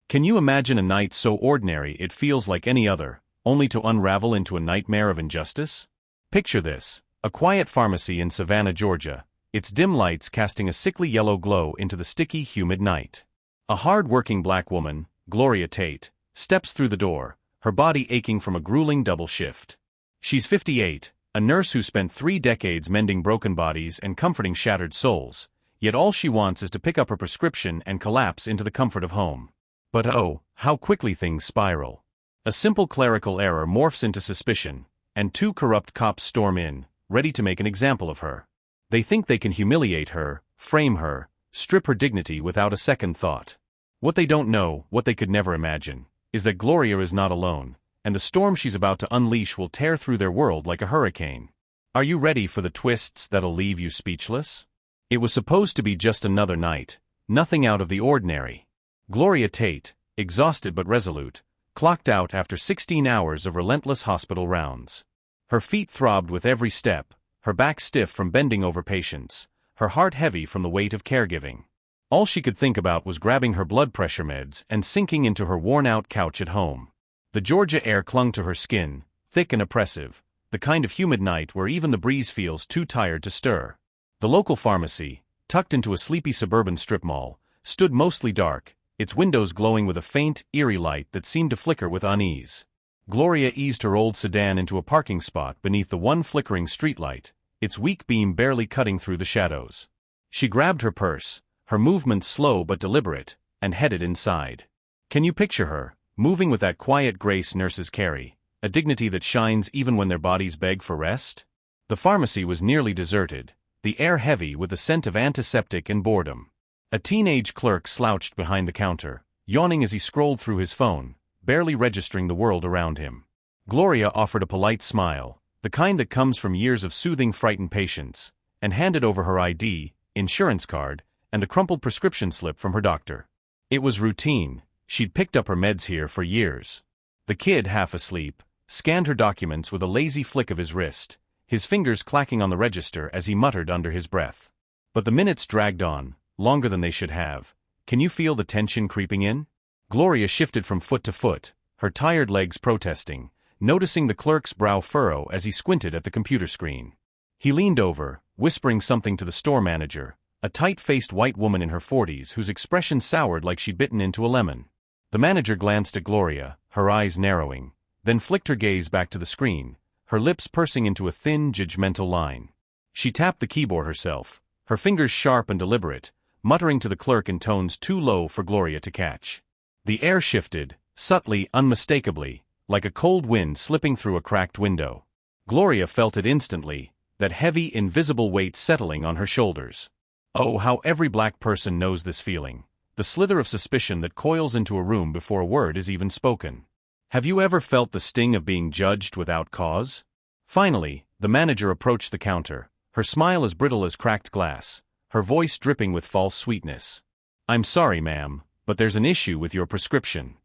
Can you imagine a night so ordinary it feels like any other, only to unravel into a nightmare of injustice? Picture this: a quiet pharmacy in Savannah, Georgia, its dim lights casting a sickly yellow glow into the sticky, humid night. A hard-working black woman, Gloria Tate, steps through the door, her body aching from a grueling double shift. She's 58, a nurse who spent 3 decades mending broken bodies and comforting shattered souls, yet all she wants is to pick up her prescription and collapse into the comfort of home. But oh, how quickly things spiral. A simple clerical error morphs into suspicion, and 2 corrupt cops storm in, ready to make an example of her. They think they can humiliate her, frame her, strip her dignity without a second thought. What they don't know, what they could never imagine, is that Gloria is not alone, and the storm she's about to unleash will tear through their world like a hurricane. Are you ready for the twists that'll leave you speechless? It was supposed to be just another night, nothing out of the ordinary. Gloria Tate, exhausted but resolute, clocked out after 16 hours of relentless hospital rounds. Her feet throbbed with every step, her back stiff from bending over patients, her heart heavy from the weight of caregiving. All she could think about was grabbing her blood pressure meds and sinking into her worn-out couch at home. The Georgia air clung to her skin, thick and oppressive, the kind of humid night where even the breeze feels too tired to stir. The local pharmacy, tucked into a sleepy suburban strip mall, stood mostly dark, its windows glowing with a faint, eerie light that seemed to flicker with unease. Gloria eased her old sedan into a parking spot beneath the one flickering streetlight, its weak beam barely cutting through the shadows. She grabbed her purse, her movements slow but deliberate, and headed inside. Can you picture her, moving with that quiet grace nurses carry, a dignity that shines even when their bodies beg for rest? The pharmacy was nearly deserted, the air heavy with the scent of antiseptic and boredom. A teenage clerk slouched behind the counter, yawning as he scrolled through his phone, barely registering the world around him. Gloria offered a polite smile, the kind that comes from years of soothing frightened patients, and handed over her ID, insurance card, and the crumpled prescription slip from her doctor. It was routine, she'd picked up her meds here for years. The kid, half asleep, scanned her documents with a lazy flick of his wrist, his fingers clacking on the register as he muttered under his breath. But the minutes dragged on, longer than they should have. Can you feel the tension creeping in? Gloria shifted from foot to foot, her tired legs protesting, noticing the clerk's brow furrow as he squinted at the computer screen. He leaned over, whispering something to the store manager, a tight-faced white woman in her 40s whose expression soured like she'd bitten into a lemon. The manager glanced at Gloria, her eyes narrowing, then flicked her gaze back to the screen, her lips pursing into a thin, judgmental line. She tapped the keyboard herself, her fingers sharp and deliberate, muttering to the clerk in tones too low for Gloria to catch. The air shifted, subtly, unmistakably, like a cold wind slipping through a cracked window. Gloria felt it instantly, that heavy, invisible weight settling on her shoulders. Oh, how every black person knows this feeling, the slither of suspicion that coils into a room before a word is even spoken. Have you ever felt the sting of being judged without cause? Finally, the manager approached the counter, her smile as brittle as cracked glass, her voice dripping with false sweetness. "I'm sorry, ma'am, but there's an issue with your prescription."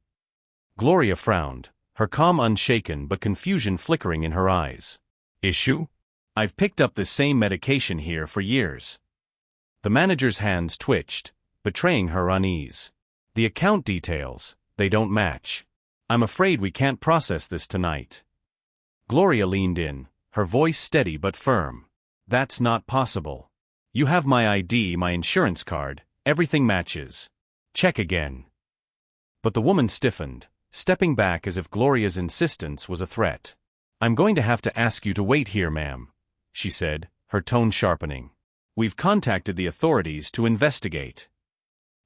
Gloria frowned, her calm unshaken but confusion flickering in her eyes. "Issue? I've picked up this same medication here for years." The manager's hands twitched, betraying her unease. "The account details, they don't match. I'm afraid we can't process this tonight." Gloria leaned in, her voice steady but firm. "That's not possible. You have my ID, my insurance card, everything matches. Check again." But the woman stiffened, stepping back as if Gloria's insistence was a threat. "I'm going to have to ask you to wait here, ma'am," she said, her tone sharpening. "We've contacted the authorities to investigate."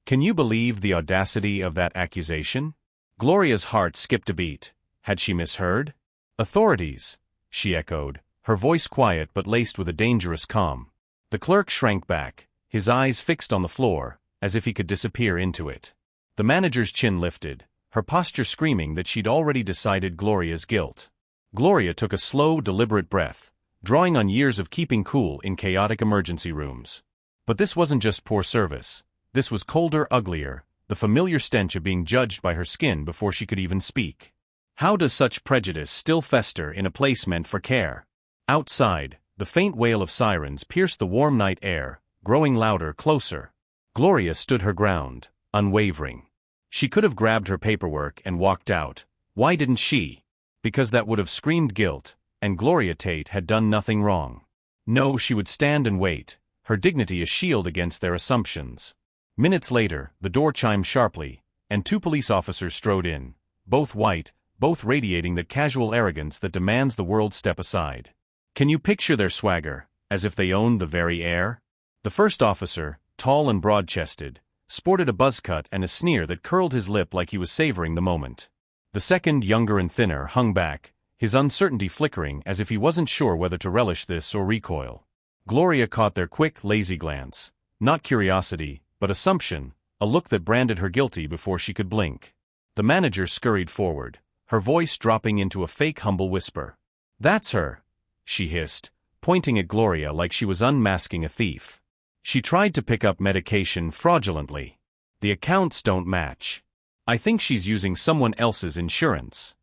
Can you believe the audacity of that accusation? Gloria's heart skipped a beat. Had she misheard? "Authorities," she echoed, her voice quiet but laced with a dangerous calm. The clerk shrank back, his eyes fixed on the floor, as if he could disappear into it. The manager's chin lifted, her posture screaming that she'd already decided Gloria's guilt. Gloria took a slow, deliberate breath, drawing on years of keeping cool in chaotic emergency rooms. But this wasn't just poor service. This was colder, uglier, the familiar stench of being judged by her skin before she could even speak. How does such prejudice still fester in a place meant for care? Outside, the faint wail of sirens pierced the warm night air, growing louder, closer. Gloria stood her ground, unwavering. She could have grabbed her paperwork and walked out. Why didn't she? Because that would have screamed guilt, and Gloria Tate had done nothing wrong. No, she would stand and wait, her dignity a shield against their assumptions. Minutes later, the door chimed sharply, and 2 police officers strode in, both white, both radiating the casual arrogance that demands the world step aside. Can you picture their swagger, as if they owned the very air? The first officer, tall and broad-chested, sported a buzz cut and a sneer that curled his lip like he was savoring the moment. The second, younger and thinner, hung back, his uncertainty flickering as if he wasn't sure whether to relish this or recoil. Gloria caught their quick, lazy glance. Not curiosity, but assumption, a look that branded her guilty before she could blink. The manager scurried forward, her voice dropping into a fake humble whisper. "That's her," she hissed, pointing at Gloria like she was unmasking a thief. "She tried to pick up medication fraudulently. The accounts don't match. I think she's using someone else's insurance."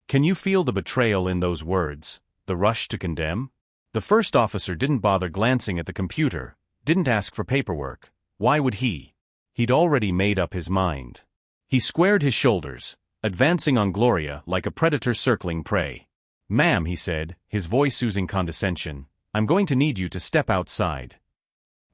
Can you feel the betrayal in those words, the rush to condemn? The first officer didn't bother glancing at the computer, didn't ask for paperwork. Why would he? He'd already made up his mind. He squared his shoulders, advancing on Gloria like a predator circling prey. "Ma'am," he said, his voice oozing condescension, "I'm going to need you to step outside."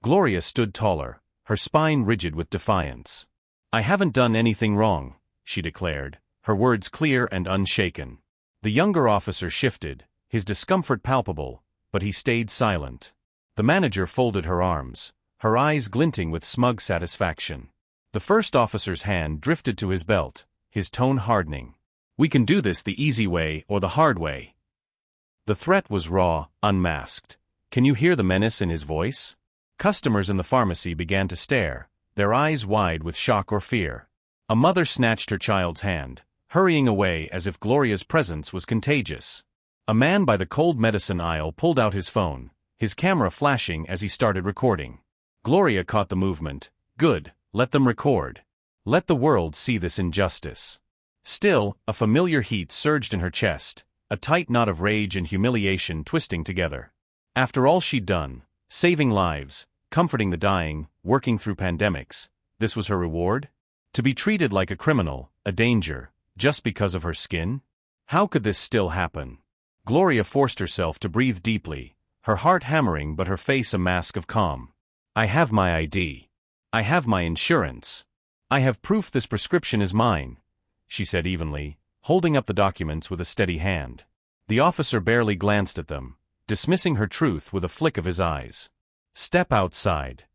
Gloria stood taller, her spine rigid with defiance. "I haven't done anything wrong," she declared, her words clear and unshaken. The younger officer shifted, his discomfort palpable, but he stayed silent. The manager folded her arms, her eyes glinting with smug satisfaction. The first officer's hand drifted to his belt, his tone hardening. "We can do this the easy way or the hard way." The threat was raw, unmasked. Can you hear the menace in his voice? Customers in the pharmacy began to stare, their eyes wide with shock or fear. A mother snatched her child's hand, hurrying away as if Gloria's presence was contagious. A man by the cold medicine aisle pulled out his phone, his camera flashing as he started recording. Gloria caught the movement. Good, let them record. Let the world see this injustice. Still, a familiar heat surged in her chest, a tight knot of rage and humiliation twisting together. After all she'd done, saving lives, comforting the dying, working through pandemics, this was her reward? To be treated like a criminal, a danger, just because of her skin? How could this still happen? Gloria forced herself to breathe deeply, her heart hammering but her face a mask of calm. "I have my ID. I have my insurance. I have proof this prescription is mine," she said evenly, holding up the documents with a steady hand. The officer barely glanced at them, dismissing her truth with a flick of his eyes. "Step outside."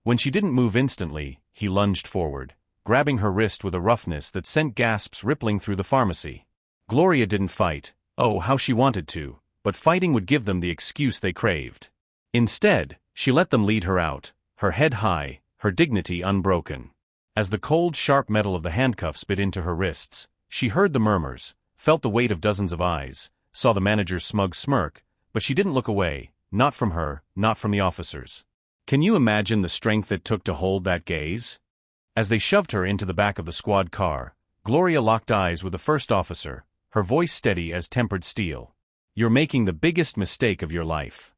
When she didn't move instantly, he lunged forward, grabbing her wrist with a roughness that sent gasps rippling through the pharmacy. Gloria didn't fight, oh how she wanted to, but fighting would give them the excuse they craved. Instead, she let them lead her out, her head high, her dignity unbroken. As the cold, sharp metal of the handcuffs bit into her wrists, she heard the murmurs, felt the weight of dozens of eyes, saw the manager's smug smirk, but she didn't look away, not from her, not from the officers. Can you imagine the strength it took to hold that gaze? As they shoved her into the back of the squad car, Gloria locked eyes with the first officer, her voice steady as tempered steel. "You're making the biggest mistake of your life."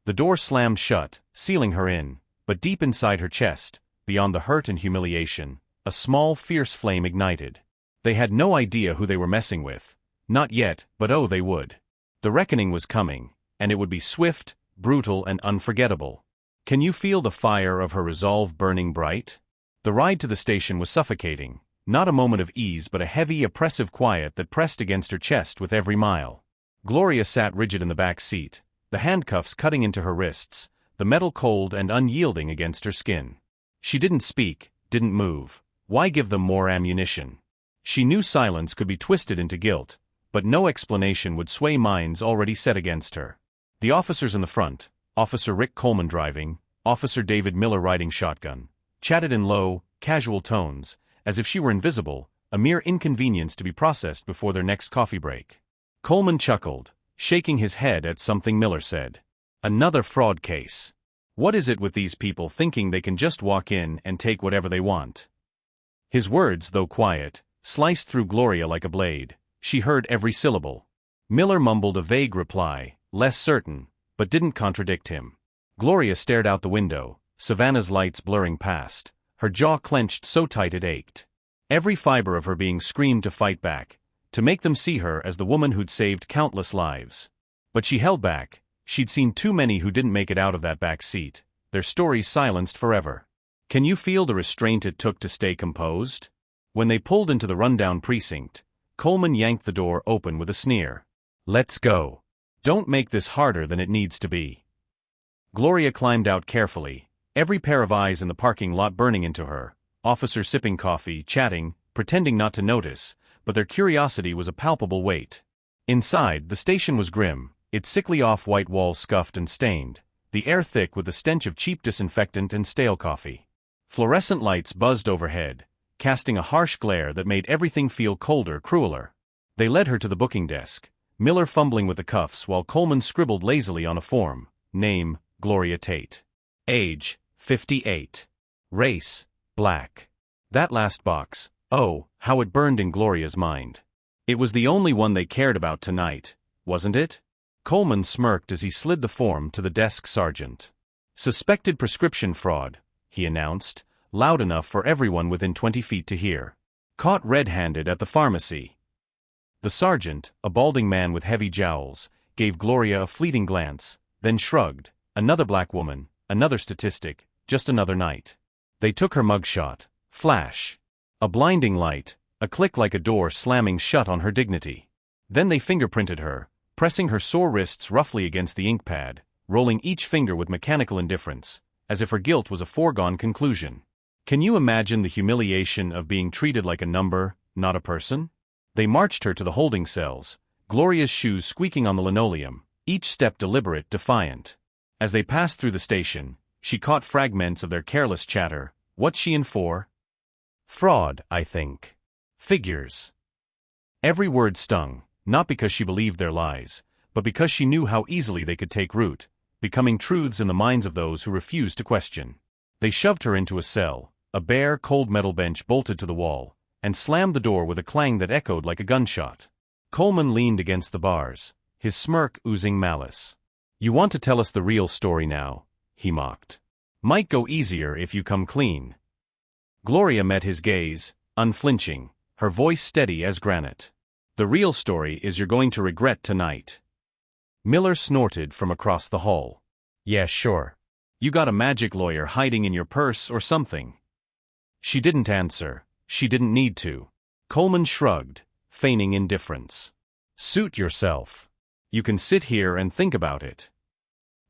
The door slammed shut, sealing her in, but deep inside her chest, beyond the hurt and humiliation, a small, fierce flame ignited. They had no idea who they were messing with. Not yet, but oh they would. The reckoning was coming, and it would be swift, brutal and unforgettable. Can you feel the fire of her resolve burning bright? The ride to the station was suffocating, not a moment of ease but a heavy, oppressive quiet that pressed against her chest with every mile. Gloria sat rigid in the back seat, the handcuffs cutting into her wrists, the metal cold and unyielding against her skin. She didn't speak, didn't move. Why give them more ammunition? She knew silence could be twisted into guilt, but no explanation would sway minds already set against her. The officers in the front, Officer Rick Coleman driving, Officer David Miller riding shotgun, chatted in low, casual tones, as if she were invisible, a mere inconvenience to be processed before their next coffee break. Coleman chuckled, shaking his head at something Miller said. "Another fraud case. What is it with these people thinking they can just walk in and take whatever they want?" His words, though quiet, sliced through Gloria like a blade. She heard every syllable. Miller mumbled a vague reply, less certain, but didn't contradict him. Gloria stared out the window, Savannah's lights blurring past, her jaw clenched so tight it ached. Every fiber of her being screamed to fight back, to make them see her as the woman who'd saved countless lives. But she held back. She'd seen too many who didn't make it out of that back seat, their stories silenced forever. Can you feel the restraint it took to stay composed? When they pulled into the rundown precinct, Coleman yanked the door open with a sneer. "Let's go. Don't make this harder than it needs to be." Gloria climbed out carefully, every pair of eyes in the parking lot burning into her, officers sipping coffee, chatting, pretending not to notice, but their curiosity was a palpable weight. Inside, the station was grim, its sickly off-white walls scuffed and stained, the air thick with the stench of cheap disinfectant and stale coffee. Fluorescent lights buzzed overhead, casting a harsh glare that made everything feel colder, crueler. They led her to the booking desk, Miller fumbling with the cuffs while Coleman scribbled lazily on a form. Name, Gloria Tate. Age, 58. Race, black. That last box, oh, how it burned in Gloria's mind. It was the only one they cared about tonight, wasn't it? Coleman smirked as he slid the form to the desk sergeant. Suspected prescription fraud, he announced, loud enough for everyone within 20 feet to hear. Caught red-handed at the pharmacy. The sergeant, a balding man with heavy jowls, gave Gloria a fleeting glance, then shrugged. Another black woman, another statistic, just another night. They took her mugshot. Flash. A blinding light, a click like a door slamming shut on her dignity. Then they fingerprinted her, pressing her sore wrists roughly against the ink pad, rolling each finger with mechanical indifference, as if her guilt was a foregone conclusion. Can you imagine the humiliation of being treated like a number, not a person? They marched her to the holding cells, Gloria's shoes squeaking on the linoleum, each step deliberate, defiant. As they passed through the station, she caught fragments of their careless chatter. What's she in for? Fraud, I think. Figures. Every word stung, not because she believed their lies, but because she knew how easily they could take root, becoming truths in the minds of those who refused to question. They shoved her into a cell, a bare, cold metal bench bolted to the wall, and slammed the door with a clang that echoed like a gunshot. Coleman leaned against the bars, his smirk oozing malice. "You want to tell us the real story now," he mocked. "Might go easier if you come clean." Gloria met his gaze, unflinching, her voice steady as granite. "The real story is you're going to regret tonight." Miller snorted from across the hall. "Yeah, sure. You got a magic lawyer hiding in your purse or something?" She didn't answer. She didn't need to. Coleman shrugged, feigning indifference. "Suit yourself. You can sit here and think about it."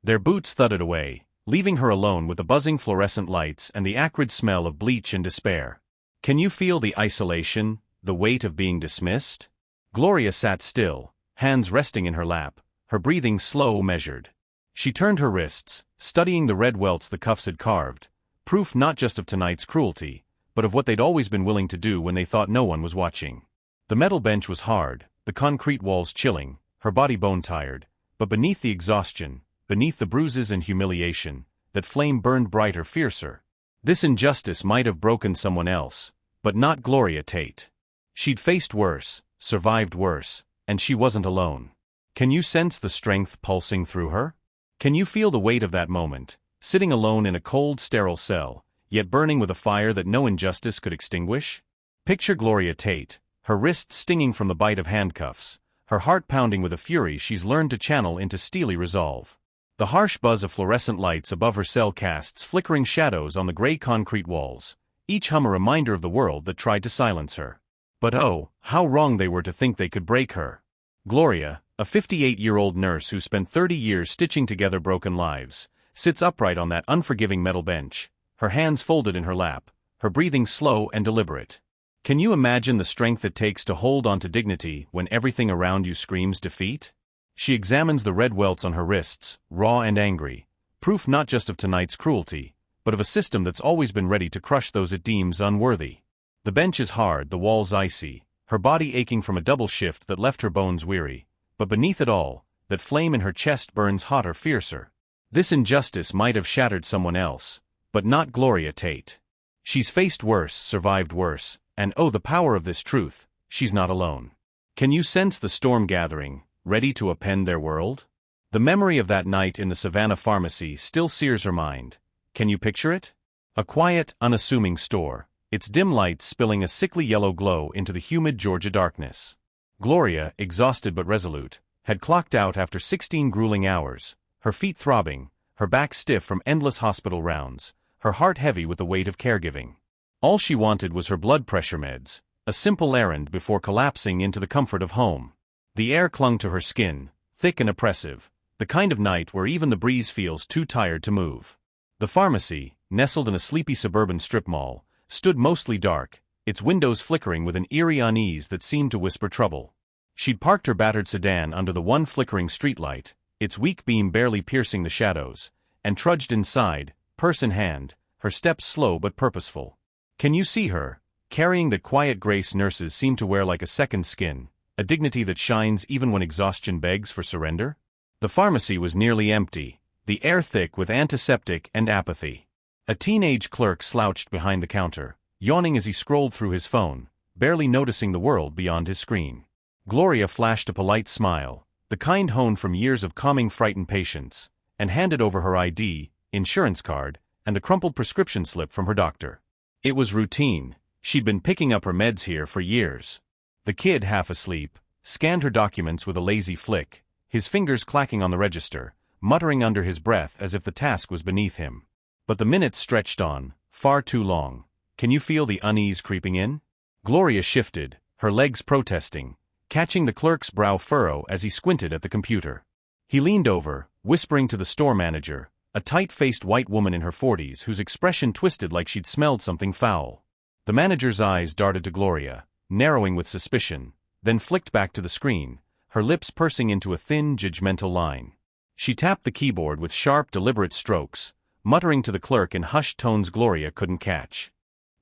Their boots thudded away, leaving her alone with the buzzing fluorescent lights and the acrid smell of bleach and despair. Can you feel the isolation, the weight of being dismissed? Gloria sat still, hands resting in her lap, her breathing slow, measured. She turned her wrists, studying the red welts the cuffs had carved, proof not just of tonight's cruelty, but of what they'd always been willing to do when they thought no one was watching. The metal bench was hard, the concrete walls chilling, her body bone-tired, but beneath the exhaustion, beneath the bruises and humiliation, that flame burned brighter, fiercer. This injustice might have broken someone else, but not Gloria Tate. She'd faced worse, survived worse, and she wasn't alone. Can you sense the strength pulsing through her? Can you feel the weight of that moment, sitting alone in a cold, sterile cell, yet burning with a fire that no injustice could extinguish? Picture Gloria Tate, her wrists stinging from the bite of handcuffs, her heart pounding with a fury she's learned to channel into steely resolve. The harsh buzz of fluorescent lights above her cell casts flickering shadows on the gray concrete walls, each hum a reminder of the world that tried to silence her. But oh, how wrong they were to think they could break her. Gloria, a 58-year-old nurse who spent 30 years stitching together broken lives, sits upright on that unforgiving metal bench, her hands folded in her lap, her breathing slow and deliberate. Can you imagine the strength it takes to hold on to dignity when everything around you screams defeat? She examines the red welts on her wrists, raw and angry, proof not just of tonight's cruelty, but of a system that's always been ready to crush those it deems unworthy. The bench is hard, the walls icy, her body aching from a double shift that left her bones weary, but beneath it all, that flame in her chest burns hotter, fiercer. This injustice might have shattered someone else, but not Gloria Tate. She's faced worse, survived worse, and oh, the power of this truth, she's not alone. Can you sense the storm gathering, ready to upend their world? The memory of that night in the Savannah pharmacy still sears her mind. Can you picture it? A quiet, unassuming store, its dim lights spilling a sickly yellow glow into the humid Georgia darkness. Gloria, exhausted but resolute, had clocked out after 16 grueling hours, her feet throbbing, her back stiff from endless hospital rounds, her heart heavy with the weight of caregiving. All she wanted was her blood pressure meds, a simple errand before collapsing into the comfort of home. The air clung to her skin, thick and oppressive, the kind of night where even the breeze feels too tired to move. The pharmacy, nestled in a sleepy suburban strip mall, stood mostly dark, its windows flickering with an eerie unease that seemed to whisper trouble. She'd parked her battered sedan under the one flickering streetlight, its weak beam barely piercing the shadows, and trudged inside, purse in hand, her steps slow but purposeful. Can you see her, carrying that quiet grace nurses seem to wear like a second skin, a dignity that shines even when exhaustion begs for surrender? The pharmacy was nearly empty, the air thick with antiseptic and apathy. A teenage clerk slouched behind the counter, yawning as he scrolled through his phone, barely noticing the world beyond his screen. Gloria flashed a polite smile, the kind honed from years of calming frightened patients, and handed over her ID, insurance card, and the crumpled prescription slip from her doctor. It was routine. She'd been picking up her meds here for years. The kid, half asleep, scanned her documents with a lazy flick, his fingers clacking on the register, muttering under his breath as if the task was beneath him. But the minutes stretched on, far too long. Can you feel the unease creeping in? Gloria shifted, her legs protesting, catching the clerk's brow furrow as he squinted at the computer. He leaned over, whispering to the store manager, a tight-faced white woman in her 40s whose expression twisted like she'd smelled something foul. The manager's eyes darted to Gloria, narrowing with suspicion, then flicked back to the screen, her lips pursing into a thin, judgmental line. She tapped the keyboard with sharp, deliberate strokes, muttering to the clerk in hushed tones Gloria couldn't catch.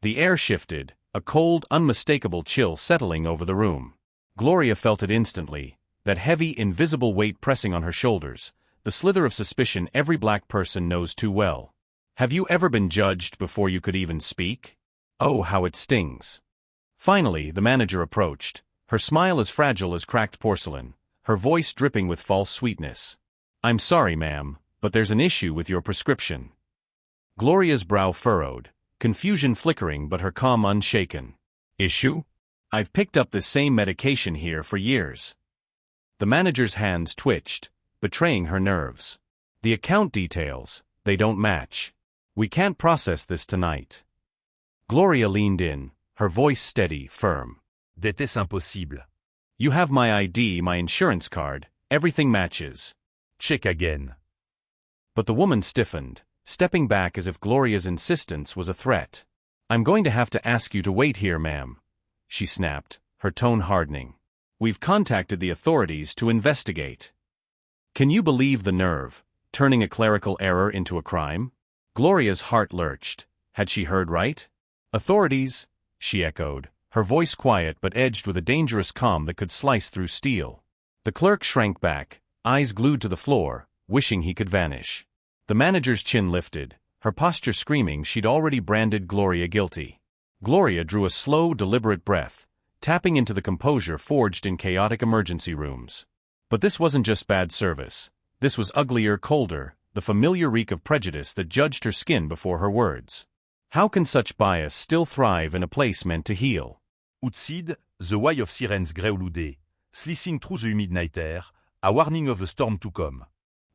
The air shifted, a cold, unmistakable chill settling over the room. Gloria felt it instantly, that heavy, invisible weight pressing on her shoulders, the slither of suspicion every black person knows too well. Have you ever been judged before you could even speak? Oh, how it stings. Finally, the manager approached, her smile as fragile as cracked porcelain, her voice dripping with false sweetness. I'm sorry, ma'am, but there's an issue with your prescription. Gloria's brow furrowed, confusion flickering but her calm unshaken. Issue? I've picked up this same medication here for years. The manager's hands twitched, betraying her nerves. The account details, they don't match. We can't process this tonight. Gloria leaned in, her voice steady, firm. D'était impossible. You have my ID, my insurance card, everything matches. Check again. But the woman stiffened, stepping back as if Gloria's insistence was a threat. I'm going to have to ask you to wait here, ma'am, she snapped, her tone hardening. We've contacted the authorities to investigate. Can you believe the nerve, turning a clerical error into a crime? Gloria's heart lurched. Had she heard right? Authorities, she echoed, her voice quiet but edged with a dangerous calm that could slice through steel. The clerk shrank back, eyes glued to the floor, wishing he could vanish. The manager's chin lifted, her posture screaming she'd already branded Gloria guilty. Gloria drew a slow, deliberate breath, tapping into the composure forged in chaotic emergency rooms. But this wasn't just bad service. This was uglier, colder, the familiar reek of prejudice that judged her skin before her words. How can such bias still thrive in a place meant to heal? Outside, the way of sirens greulude, slicing through the humid night air, a warning of a storm to come.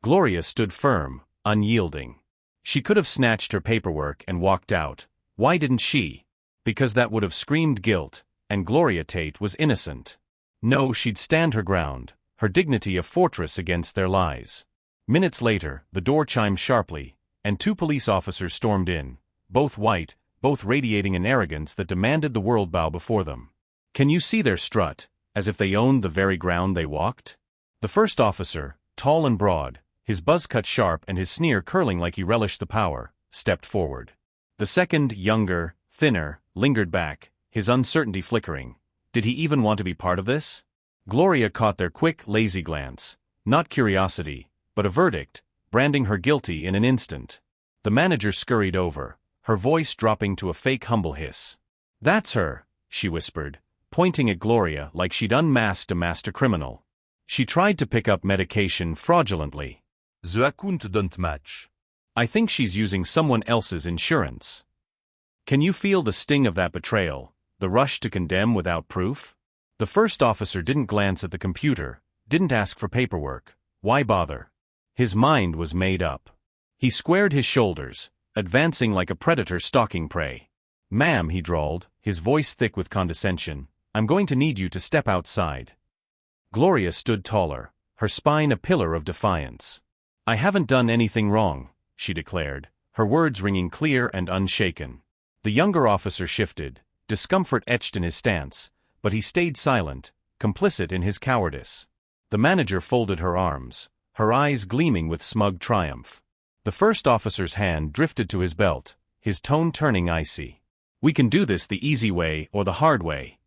Gloria stood firm, unyielding. She could have snatched her paperwork and walked out. Why didn't she? Because that would have screamed guilt, and Gloria Tate was innocent. No, she'd stand her ground, her dignity a fortress against their lies. Minutes later, the door chimed sharply, and 2 police officers stormed in, both white, both radiating an arrogance that demanded the world bow before them. Can you see their strut, as if they owned the very ground they walked? The first officer, tall and broad, his buzz cut sharp and his sneer curling like he relished the power, stepped forward. The second, younger, thinner, lingered back, his uncertainty flickering. Did he even want to be part of this? Gloria caught their quick, lazy glance, not curiosity, but a verdict, branding her guilty in an instant. The manager scurried over, her voice dropping to a fake humble hiss. That's her, she whispered, pointing at Gloria like she'd unmasked a master criminal. She tried to pick up medication fraudulently. The account don't match. I think she's using someone else's insurance. Can you feel the sting of that betrayal, the rush to condemn without proof? The first officer didn't glance at the computer, didn't ask for paperwork. Why bother? His mind was made up. He squared his shoulders, advancing like a predator stalking prey. "Ma'am," he drawled, his voice thick with condescension, "I'm going to need you to step outside." Gloria stood taller, her spine a pillar of defiance. "I haven't done anything wrong," she declared, her words ringing clear and unshaken. The younger officer shifted, discomfort etched in his stance, but he stayed silent, complicit in his cowardice. The manager folded her arms, her eyes gleaming with smug triumph. The first officer's hand drifted to his belt, his tone turning icy. "We can do this the easy way or the hard way."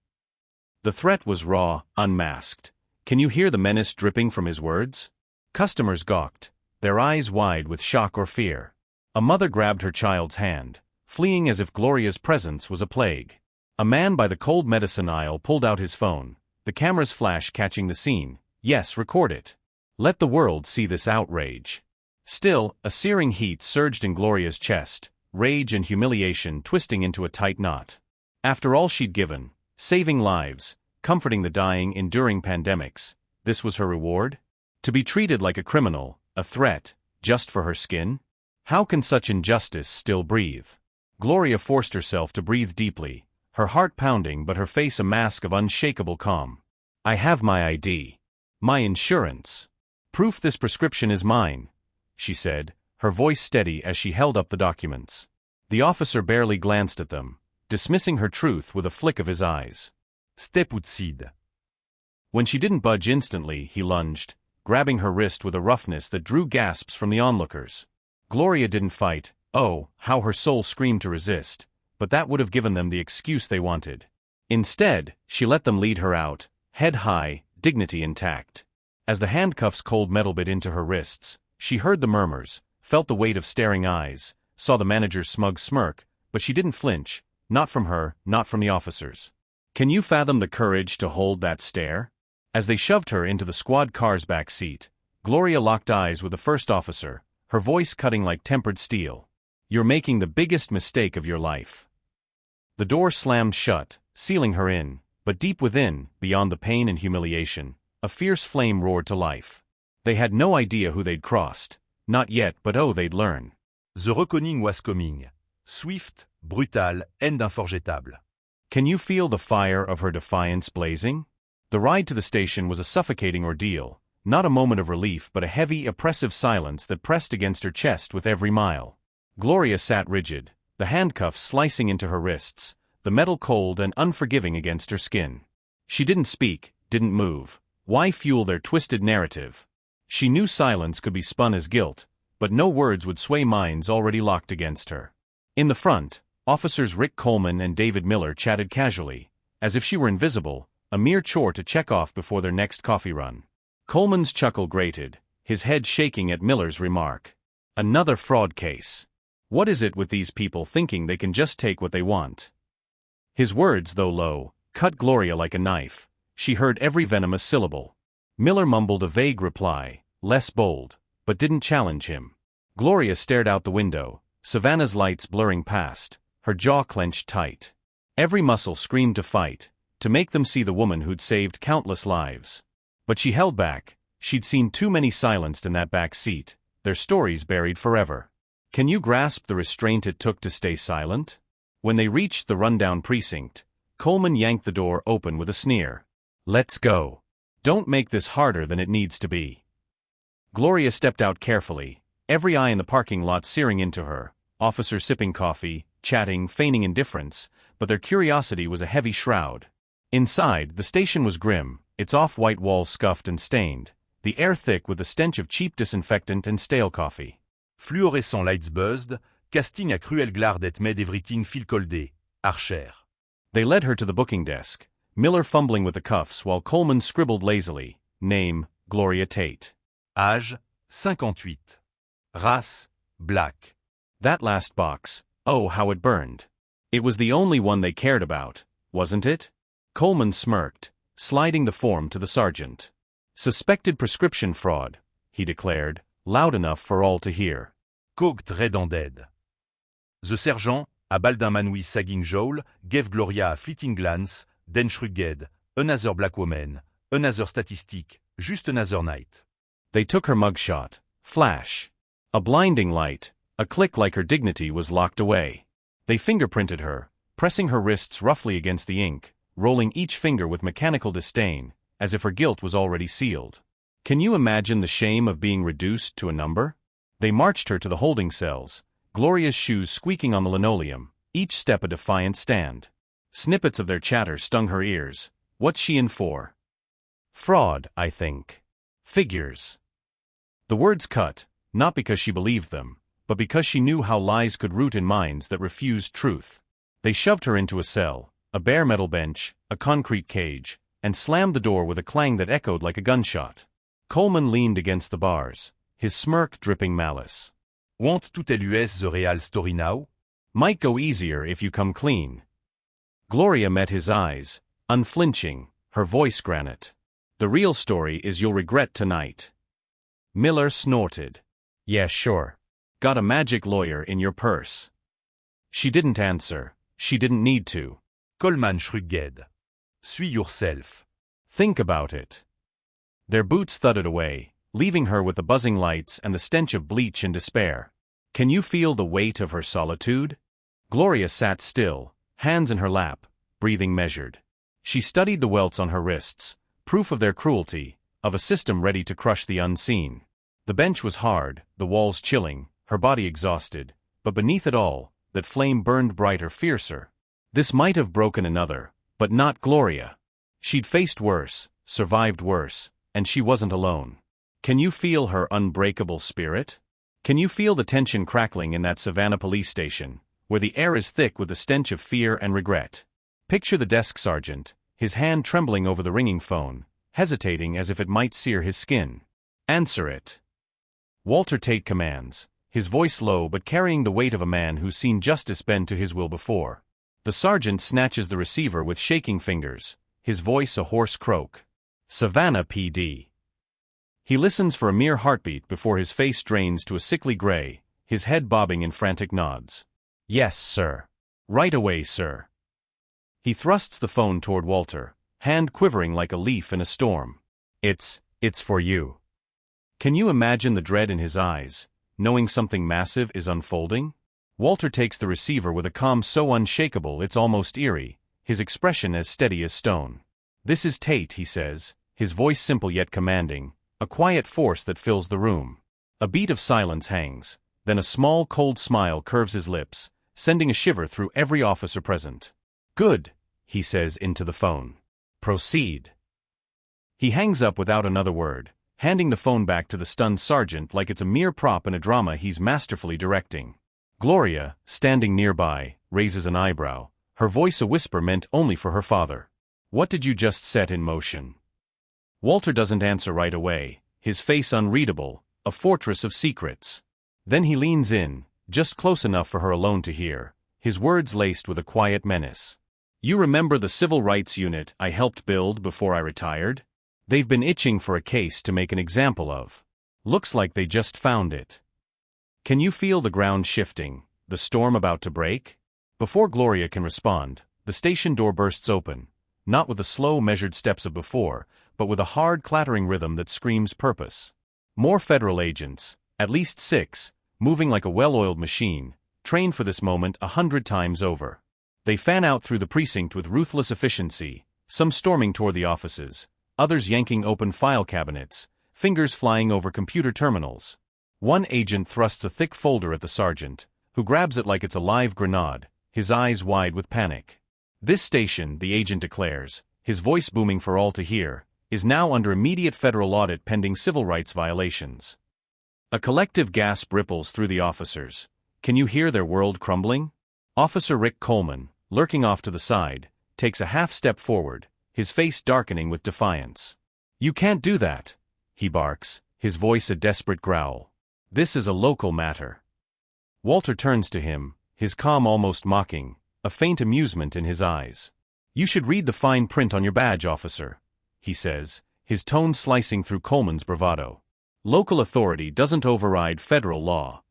The threat was raw, unmasked. Can you hear the menace dripping from his words? Customers gawked, their eyes wide with shock or fear. A mother grabbed her child's hand, fleeing as if Gloria's presence was a plague. A man by the cold medicine aisle pulled out his phone, the camera's flash catching the scene. "Yes, record it. Let the world see this outrage." Still, a searing heat surged in Gloria's chest, rage and humiliation twisting into a tight knot. After all she'd given, saving lives, comforting the dying, enduring pandemics, this was her reward? To be treated like a criminal, a threat, just for her skin? How can such injustice still breathe? Gloria forced herself to breathe deeply, her heart pounding but her face a mask of unshakable calm. "I have my ID. My insurance. Proof this prescription is mine," she said, her voice steady as she held up the documents. The officer barely glanced at them, dismissing her truth with a flick of his eyes. Step outside. When she didn't budge instantly, he lunged, grabbing her wrist with a roughness that drew gasps from the onlookers. Gloria didn't fight. Oh, how her soul screamed to resist, but that would have given them the excuse they wanted. Instead, she let them lead her out, head high, dignity intact. As the handcuffs cold metal bit into her wrists, she heard the murmurs, felt the weight of staring eyes, saw the manager's smug smirk, but she didn't flinch, not from her, not from the officers. Can you fathom the courage to hold that stare? As they shoved her into the squad car's back seat, Gloria locked eyes with the first officer, her voice cutting like tempered steel. "You're making the biggest mistake of your life." The door slammed shut, sealing her in, but deep within, beyond the pain and humiliation, a fierce flame roared to life. They had no idea who they'd crossed. Not yet, but oh, they'd learn. The reckoning was coming. Swift, brutal, and unforgettable. Can you feel the fire of her defiance blazing? The ride to the station was a suffocating ordeal, not a moment of relief but a heavy, oppressive silence that pressed against her chest with every mile. Gloria sat rigid, the handcuffs slicing into her wrists, the metal cold and unforgiving against her skin. She didn't speak, didn't move. Why fuel their twisted narrative? She knew silence could be spun as guilt, but no words would sway minds already locked against her. In the front, officers Rick Coleman and David Miller chatted casually, as if she were invisible, a mere chore to check off before their next coffee run. Coleman's chuckle grated, his head shaking at Miller's remark. Another fraud case. What is it with these people thinking they can just take what they want? His words, though low, cut Gloria like a knife. She heard every venomous syllable. Miller mumbled a vague reply, less bold, but didn't challenge him. Gloria stared out the window, Savannah's lights blurring past, her jaw clenched tight. Every muscle screamed to fight, to make them see the woman who'd saved countless lives. But she held back. She'd seen too many silenced in that back seat, their stories buried forever. Can you grasp the restraint it took to stay silent? When they reached the rundown precinct, Coleman yanked the door open with a sneer. "Let's go. Don't make this harder than it needs to be." Gloria stepped out carefully, every eye in the parking lot searing into her, officers sipping coffee, chatting, feigning indifference, but their curiosity was a heavy shroud. Inside, the station was grim, its off-white walls scuffed and stained, the air thick with the stench of cheap disinfectant and stale coffee. Fluorescent lights buzzed, casting a cruel glare that made everything feel cold, archer. They led her to the booking desk, Miller fumbling with the cuffs while Coleman scribbled lazily. Name, Gloria Tate. Âge, 58. Race, black. That last box, oh how it burned. It was the only one they cared about, wasn't it? Coleman smirked, sliding the form to the sergeant. Suspected prescription fraud, he declared, loud enough for all to hear. Cooked red and dead. The sergeant, À Baldin-Manouis sagging Joel, gave Gloria a fleeting glance, then shrugged, another black woman, another statistic, just another night. They took her mugshot. Flash. A blinding light, a click like her dignity was locked away. They fingerprinted her, pressing her wrists roughly against the ink, rolling each finger with mechanical disdain, as if her guilt was already sealed. Can you imagine the shame of being reduced to a number? They marched her to the holding cells, Gloria's shoes squeaking on the linoleum, each step a defiant stand. Snippets of their chatter stung her ears. What's she in for? Fraud, I think. Figures. The words cut, not because she believed them, but because she knew how lies could root in minds that refused truth. They shoved her into a cell, a bare metal bench, a concrete cage, and slammed the door with a clang that echoed like a gunshot. Coleman leaned against the bars, his smirk dripping malice. Won't tout tell us the real story now? Might go easier if you come clean. Gloria met his eyes, unflinching, her voice granite. The real story is you'll regret tonight. Miller snorted. Yeah, sure. Got a magic lawyer in your purse. She didn't answer. She didn't need to. Coleman shrugged. Suis yourself. Think about it. Their boots thudded away, leaving her with the buzzing lights and the stench of bleach and despair. Can you feel the weight of her solitude? Gloria sat still, hands in her lap, breathing measured. She studied the welts on her wrists, proof of their cruelty, of a system ready to crush the unseen. The bench was hard, the walls chilling, her body exhausted, but beneath it all, that flame burned brighter, fiercer. This might have broken another, but not Gloria. She'd faced worse, survived worse, and she wasn't alone. Can you feel her unbreakable spirit? Can you feel the tension crackling in that Savannah police station, where the air is thick with the stench of fear and regret? Picture the desk sergeant, his hand trembling over the ringing phone, hesitating as if it might sear his skin. Answer it. Walter Tate commands, his voice low but carrying the weight of a man who's seen justice bend to his will before. The sergeant snatches the receiver with shaking fingers, his voice a hoarse croak. Savannah PD. He listens for a mere heartbeat before his face drains to a sickly gray, his head bobbing in frantic nods. Yes, sir. Right away, sir. He thrusts the phone toward Walter, hand quivering like a leaf in a storm. It's for you. Can you imagine the dread in his eyes, knowing something massive is unfolding? Walter takes the receiver with a calm so unshakable it's almost eerie, his expression as steady as stone. This is Tate, he says, his voice simple yet commanding, a quiet force that fills the room. A beat of silence hangs, then a small cold smile curves his lips, sending a shiver through every officer present. Good, he says into the phone. Proceed. He hangs up without another word, handing the phone back to the stunned sergeant like it's a mere prop in a drama he's masterfully directing. Gloria, standing nearby, raises an eyebrow, her voice a whisper meant only for her father. What did you just set in motion? Walter doesn't answer right away, his face unreadable, a fortress of secrets. Then he leans in, just close enough for her alone to hear, his words laced with a quiet menace. You remember the civil rights unit I helped build before I retired? They've been itching for a case to make an example of. Looks like they just found it. Can you feel the ground shifting, the storm about to break? Before Gloria can respond, the station door bursts open, not with the slow measured steps of before, but with a hard clattering rhythm that screams purpose. More federal agents, at least 6, moving like a well-oiled machine, trained for this moment 100 times over. They fan out through the precinct with ruthless efficiency, some storming toward the offices, others yanking open file cabinets, fingers flying over computer terminals. One agent thrusts a thick folder at the sergeant, who grabs it like it's a live grenade, his eyes wide with panic. This station, the agent declares, his voice booming for all to hear, is now under immediate federal audit pending civil rights violations. A collective gasp ripples through the officers. Can you hear their world crumbling? Officer Rick Coleman, lurking off to the side, takes a half step forward, his face darkening with defiance. You can't do that, he barks, his voice a desperate growl. This is a local matter. Walter turns to him, his calm almost mocking, a faint amusement in his eyes. You should read the fine print on your badge, officer, he says, his tone slicing through Coleman's bravado. Local authority doesn't override federal law.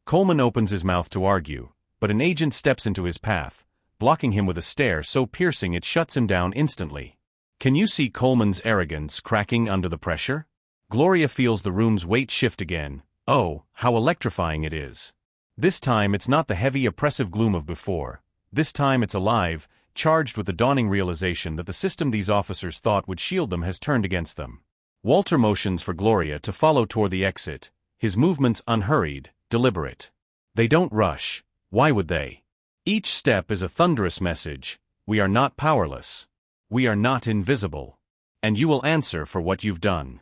Coleman opens his mouth to argue, but an agent steps into his path, blocking him with a stare so piercing it shuts him down instantly. Can you see Coleman's arrogance cracking under the pressure? Gloria feels the room's weight shift again. Oh, how electrifying it is. This time it's not the heavy oppressive gloom of before. This time it's alive, charged with the dawning realization that the system these officers thought would shield them has turned against them. Walter motions for Gloria to follow toward the exit, his movements unhurried, deliberate. They don't rush. Why would they? Each step is a thunderous message. We are not powerless. We are not invisible. And you will answer for what you've done.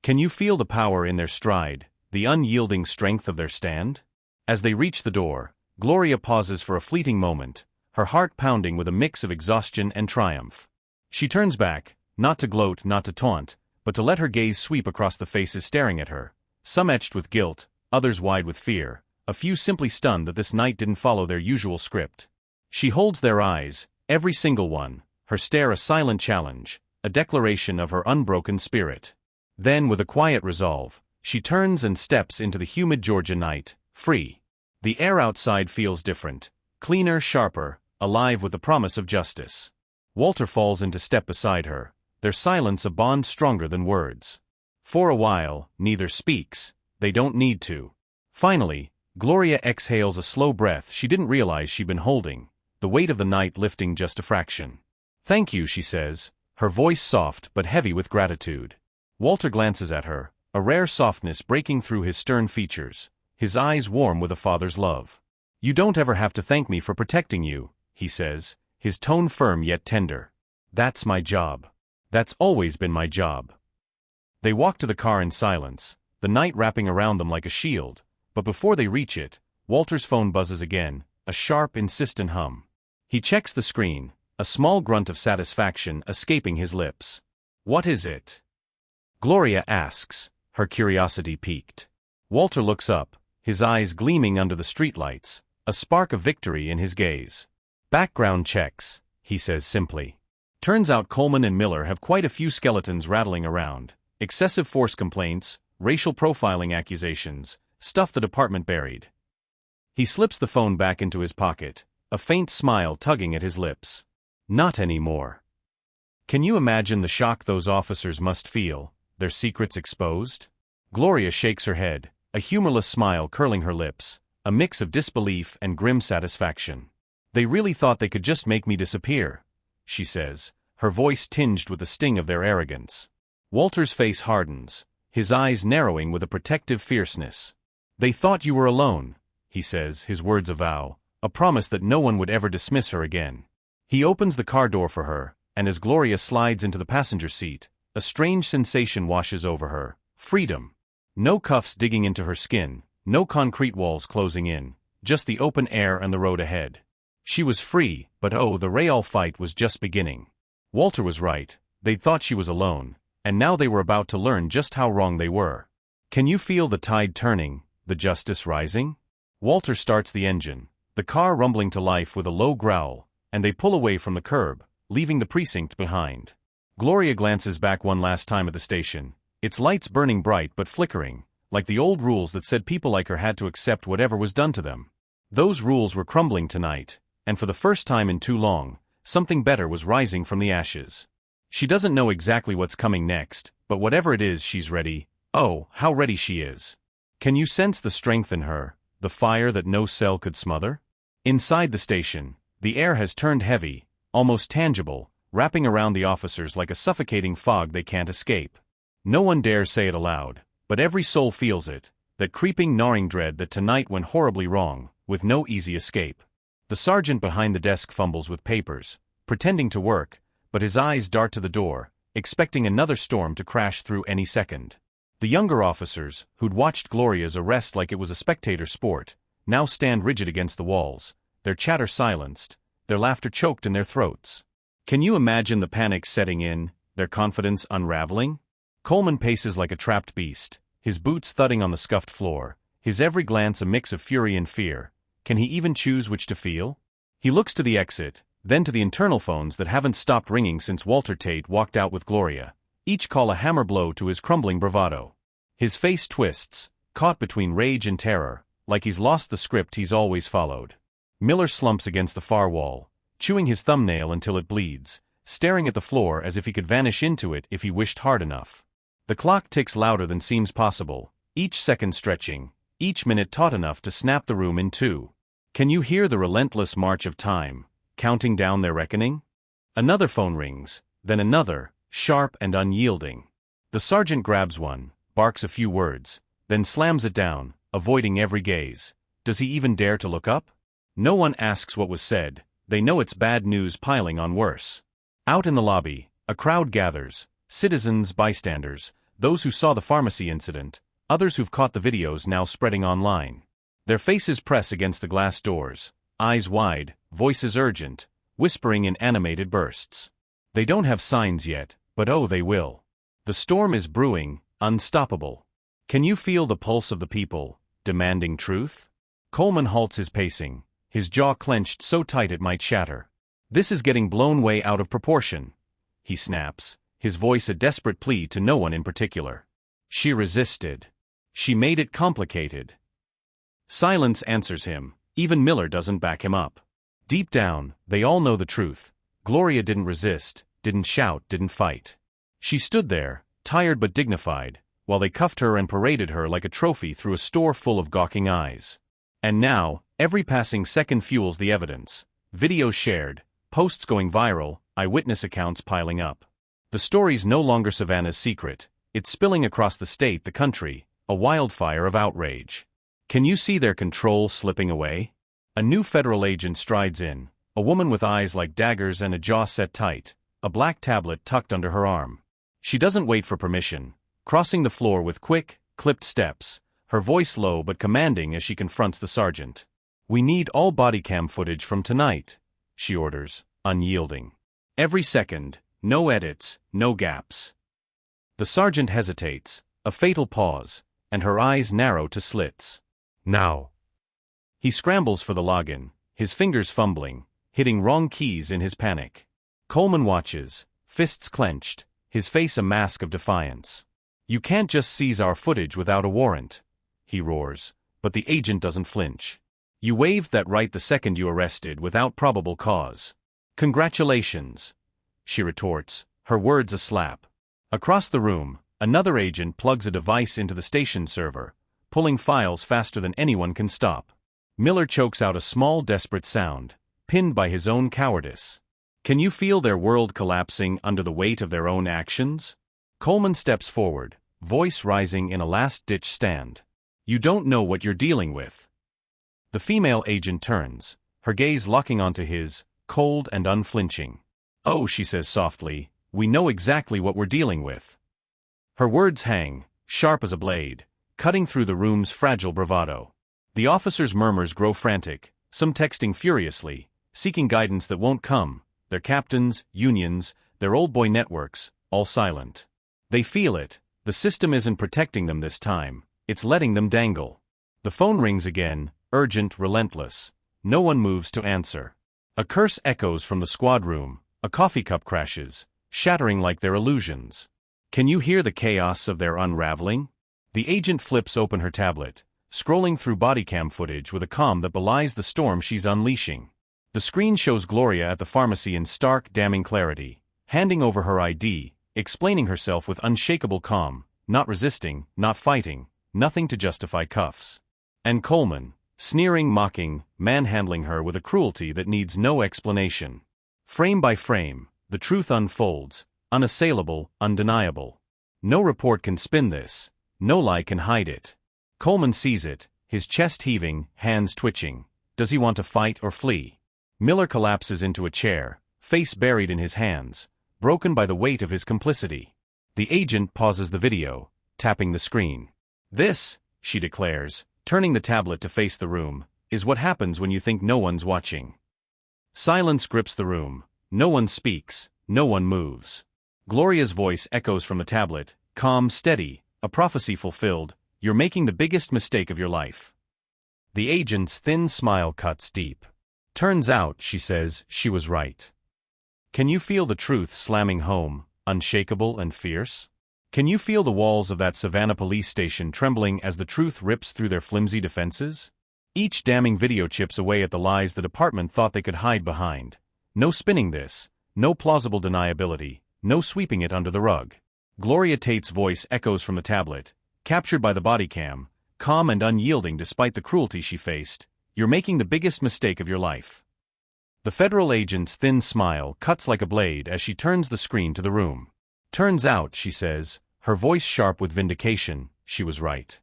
Can you feel the power in their stride, the unyielding strength of their stand? As they reach the door, Gloria pauses for a fleeting moment, her heart pounding with a mix of exhaustion and triumph. She turns back, not to gloat, not to taunt, but to let her gaze sweep across the faces staring at her, some etched with guilt, others wide with fear, a few simply stunned that this night didn't follow their usual script. She holds their eyes, every single one, her stare a silent challenge, a declaration of her unbroken spirit. Then, with a quiet resolve, she turns and steps into the humid Georgia night, free. The air outside feels different, cleaner, sharper, alive with the promise of justice. Walter falls into step beside her, their silence a bond stronger than words. For a while, neither speaks, they don't need to. Finally, Gloria exhales a slow breath she didn't realize she'd been holding, the weight of the night lifting just a fraction. "Thank you," she says, her voice soft but heavy with gratitude. Walter glances at her, a rare softness breaking through his stern features, his eyes warm with a father's love. "You don't ever have to thank me for protecting you," he says, his tone firm yet tender. "That's my job. That's always been my job." They walk to the car in silence, the night wrapping around them like a shield, but before they reach it, Walter's phone buzzes again, a sharp, insistent hum. He checks the screen, a small grunt of satisfaction escaping his lips. "What is it?" Gloria asks, her curiosity piqued. Walter looks up, his eyes gleaming under the streetlights, a spark of victory in his gaze. "Background checks," he says simply. Turns out Coleman and Miller have quite a few skeletons rattling around. Excessive force complaints, racial profiling accusations, stuff the department buried. He slips the phone back into his pocket, a faint smile tugging at his lips. Not anymore. Can you imagine the shock those officers must feel, their secrets exposed? Gloria shakes her head, a humorless smile curling her lips, a mix of disbelief and grim satisfaction. "They really thought they could just make me disappear," she says, her voice tinged with the sting of their arrogance. Walter's face hardens, his eyes narrowing with a protective fierceness. "They thought you were alone," he says, his words a vow, a promise that no one would ever dismiss her again. He opens the car door for her, and as Gloria slides into the passenger seat, a strange sensation washes over her. Freedom. No cuffs digging into her skin, no concrete walls closing in, just the open air and the road ahead. She was free, but oh, the real fight was just beginning. Walter was right, they'd thought she was alone, and now they were about to learn just how wrong they were. Can you feel the tide turning, the justice rising? Walter starts the engine, the car rumbling to life with a low growl, and they pull away from the curb, leaving the precinct behind. Gloria glances back one last time at the station, its lights burning bright but flickering, like the old rules that said people like her had to accept whatever was done to them. Those rules were crumbling tonight, and for the first time in too long, something better was rising from the ashes. She doesn't know exactly what's coming next, but whatever it is, she's ready. Oh, how ready she is. Can you sense the strength in her, the fire that no cell could smother? Inside the station, the air has turned heavy, almost tangible, wrapping around the officers like a suffocating fog they can't escape. No one dares say it aloud, but every soul feels it, that creeping gnawing dread that tonight went horribly wrong, with no easy escape. The sergeant behind the desk fumbles with papers, pretending to work, but his eyes dart to the door, expecting another storm to crash through any second. The younger officers, who'd watched Gloria's arrest like it was a spectator sport, now stand rigid against the walls, their chatter silenced, their laughter choked in their throats. Can you imagine the panic setting in, their confidence unraveling? Coleman paces like a trapped beast, his boots thudding on the scuffed floor, his every glance a mix of fury and fear. Can he even choose which to feel? He looks to the exit, then to the internal phones that haven't stopped ringing since Walter Tate walked out with Gloria, each call a hammer blow to his crumbling bravado. His face twists, caught between rage and terror, like he's lost the script he's always followed. Miller slumps against the far wall, chewing his thumbnail until it bleeds, staring at the floor as if he could vanish into it if he wished hard enough. The clock ticks louder than seems possible, each second stretching, each minute taut enough to snap the room in two. Can you hear the relentless march of time, counting down their reckoning? Another phone rings, then another, sharp and unyielding. The sergeant grabs one, barks a few words, then slams it down, avoiding every gaze. Does he even dare to look up? No one asks what was said, they know it's bad news piling on worse. Out in the lobby, a crowd gathers, citizens, bystanders, those who saw the pharmacy incident, others who've caught the videos now spreading online. Their faces press against the glass doors, eyes wide, voices urgent, whispering in animated bursts. They don't have signs yet, but oh, they will. The storm is brewing, unstoppable. Can you feel the pulse of the people, demanding truth? Coleman halts his pacing, his jaw clenched so tight it might shatter. This is getting blown way out of proportion, he snaps, his voice a desperate plea to no one in particular. She resisted. She made it complicated. Silence answers him, even Miller doesn't back him up. Deep down, they all know the truth. Gloria didn't resist, didn't shout, didn't fight. She stood there, tired but dignified, while they cuffed her and paraded her like a trophy through a store full of gawking eyes. And now, every passing second fuels the evidence. Videos shared, posts going viral, eyewitness accounts piling up. The story's no longer Savannah's secret, it's spilling across the state, the country, a wildfire of outrage. Can you see their control slipping away? A new federal agent strides in, a woman with eyes like daggers and a jaw set tight, a black tablet tucked under her arm. She doesn't wait for permission, crossing the floor with quick, clipped steps, her voice low but commanding as she confronts the sergeant. "We need all body cam footage from tonight," she orders, unyielding. "Every second, no edits, no gaps." The sergeant hesitates, a fatal pause, and her eyes narrow to slits. "Now." He scrambles for the login, his fingers fumbling, hitting wrong keys in his panic. Coleman watches, fists clenched, his face a mask of defiance. "You can't just seize our footage without a warrant," he roars, but the agent doesn't flinch. "You waived that right the second you arrested without probable cause." "Congratulations," she retorts, her words a slap. Across the room, another agent plugs a device into the station server, pulling files faster than anyone can stop. Miller chokes out a small desperate sound, pinned by his own cowardice. Can you feel their world collapsing under the weight of their own actions? Coleman steps forward, voice rising in a last-ditch stand. "You don't know what you're dealing with." The female agent turns, her gaze locking onto his, cold and unflinching. "Oh," she says softly, "we know exactly what we're dealing with." Her words hang, sharp as a blade, cutting through the room's fragile bravado. The officers' murmurs grow frantic, some texting furiously, seeking guidance that won't come, their captains, unions, their old boy networks, all silent. They feel it, the system isn't protecting them this time, it's letting them dangle. The phone rings again, urgent, relentless. No one moves to answer. A curse echoes from the squad room, a coffee cup crashes, shattering like their illusions. Can you hear the chaos of their unraveling? The agent flips open her tablet, scrolling through bodycam footage with a calm that belies the storm she's unleashing. The screen shows Gloria at the pharmacy in stark, damning clarity, handing over her ID, explaining herself with unshakable calm, not resisting, not fighting, nothing to justify cuffs. And Coleman, sneering, mocking, manhandling her with a cruelty that needs no explanation. Frame by frame, the truth unfolds, unassailable, undeniable. No report can spin this, no lie can hide it. Coleman sees it, his chest heaving, hands twitching. Does he want to fight or flee? Miller collapses into a chair, face buried in his hands, broken by the weight of his complicity. The agent pauses the video, tapping the screen. "This," she declares, turning the tablet to face the room, "is what happens when you think no one's watching." Silence grips the room, no one speaks, no one moves. Gloria's voice echoes from the tablet, calm, steady, a prophecy fulfilled. "You're making the biggest mistake of your life." The agent's thin smile cuts deep. "Turns out," she says, "she was right." Can you feel the truth slamming home, unshakable and fierce? Can you feel the walls of that Savannah police station trembling as the truth rips through their flimsy defenses? Each damning video chips away at the lies the department thought they could hide behind. No spinning this, no plausible deniability, no sweeping it under the rug. Gloria Tate's voice echoes from the tablet, captured by the body cam, calm and unyielding despite the cruelty she faced. "You're making the biggest mistake of your life." The federal agent's thin smile cuts like a blade as she turns the screen to the room. "Turns out," she says, her voice sharp with vindication, "she was right."